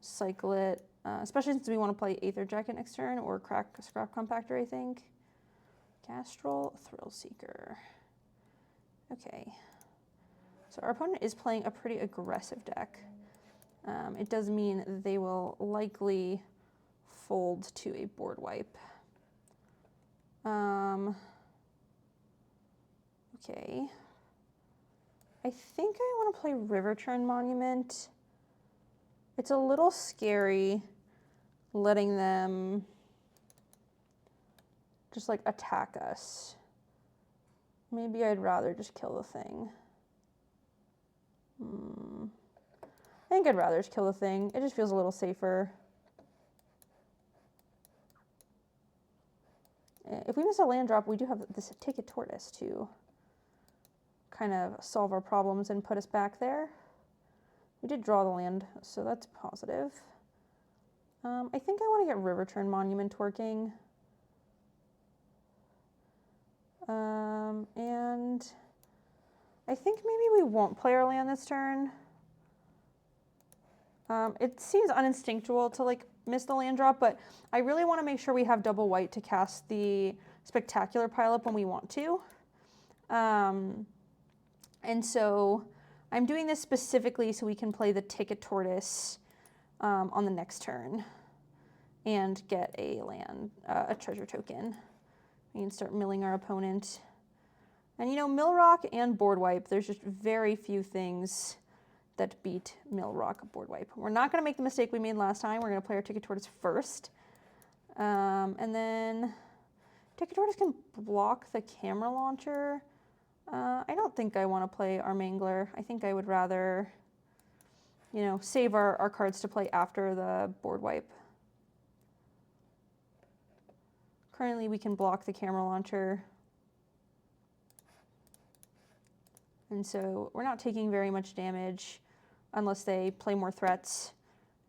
cycle it, especially since we want to play Aether Jacket next turn or crack Scrap Compactor, I think. Castrol, Thrill Seeker. Okay. So our opponent is playing a pretty aggressive deck. It does mean they will likely fold to a board wipe. Okay. I think I want to play Riverturn Monument. It's a little scary letting them just like attack us. Maybe I'd rather just kill the thing. I think I'd rather just kill the thing. It just feels a little safer. If we miss a land drop, we do have this Ticket Tortoise to kind of solve our problems and put us back there. We did draw the land, so that's positive. I think I want to get Riverturn Monument working. And I think maybe we won't play our land this turn. It seems uninstinctual to like miss the land drop, but I really want to make sure we have double white to cast the Spectacular Pileup when we want to. And so I'm doing this specifically so we can play the Ticket Tortoise on the next turn and get a land, a treasure token. We can start milling our opponent. And you know, Mill Rock and Board Wipe, there's just very few things that beat Mill Rock Board Wipe. We're not going to make the mistake we made last time. We're going to play our Ticket Tortoise first. And then Ticket Tortoise can block the Camera Launcher. I don't think I want to play our Mangler. I think I would rather, you know, save our cards to play after the Board Wipe. Currently, we can block the Camera Launcher. And so we're not taking very much damage unless they play more threats.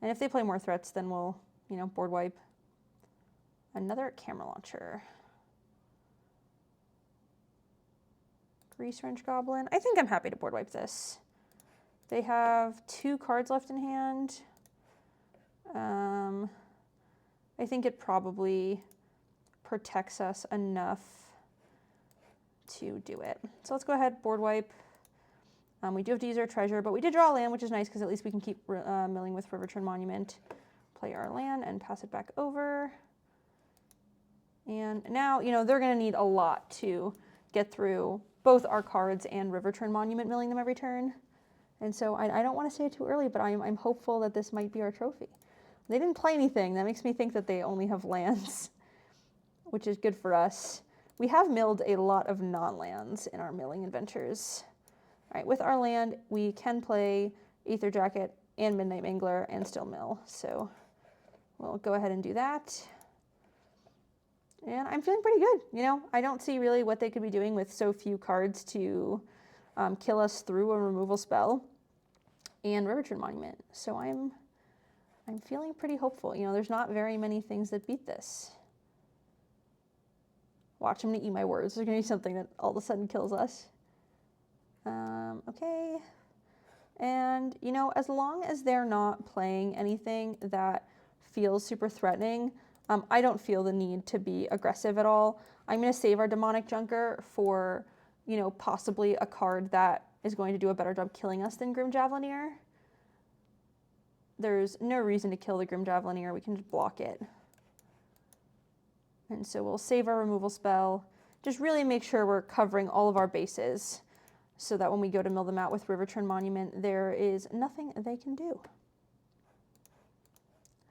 And if they play more threats, then we'll, you know, Board Wipe. Another Camera Launcher. Grease Wrench Goblin. I think I'm happy to Board Wipe this. They have 2 cards left in hand. I think it probably protects us enough to do it. So let's go ahead, Board Wipe. We do have to use our treasure, but we did draw a land, which is nice because at least we can keep milling with Riverturn Monument. Play our land and pass it back over. And now, you know, they're going to need a lot to get through both our cards and Riverturn Monument, milling them every turn. And so I don't want to say it too early, but I'm hopeful that this might be our trophy. They didn't play anything. That makes me think that they only have lands, which is good for us. We have milled a lot of non-lands in our milling adventures. All right, with our land, we can play Aether Jacket and Midnight Mangler and still mill. So we'll go ahead and do that. And I'm feeling pretty good. You know, I don't see really what they could be doing with so few cards to kill us through a removal spell and Riverturn Monument. So I'm feeling pretty hopeful. You know, there's not very many things that beat this. Watch, I'm going to eat my words. There's going to be something that all of a sudden kills us. Okay. And, you know, as long as they're not playing anything that feels super threatening, I don't feel the need to be aggressive at all. I'm going to save our Demonic Junker for, you know, possibly a card that is going to do a better job killing us than Grim Javelineer. There's no reason to kill the Grim Javelineer. We can just block it. And so we'll save our removal spell. Just really make sure we're covering all of our bases so that when we go to mill them out with Riverturn Monument, there is nothing they can do.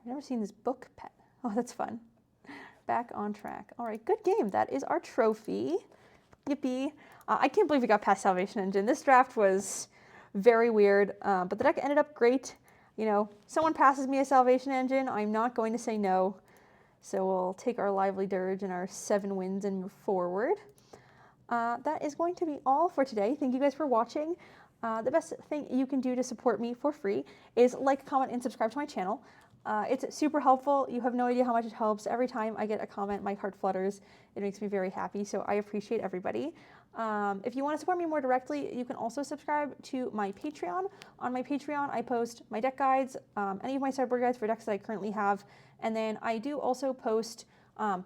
I've never seen this book pet. Oh, that's fun. Back on track. All right, good game. That is our trophy. Yippee. I can't believe we got past Salvation Engine. This draft was very weird, but the deck ended up great. You know, someone passes me a Salvation Engine, I'm not going to say no. So we'll take our Lively Dirge and our 7 wins and move forward. That is going to be all for today. Thank you guys for watching. The best thing you can do to support me for free is like, comment, and subscribe to my channel. It's super helpful. You have no idea how much it helps. Every time I get a comment, my heart flutters. It makes me very happy, so I appreciate everybody. If you want to support me more directly, you can also subscribe to my Patreon. On my Patreon, I post my deck guides, any of my sideboard guides for decks that I currently have, and then I do also post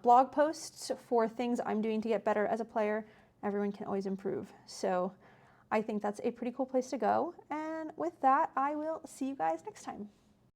blog posts for things I'm doing to get better as a player. Everyone can always improve. So I think that's a pretty cool place to go. And with that, I will see you guys next time.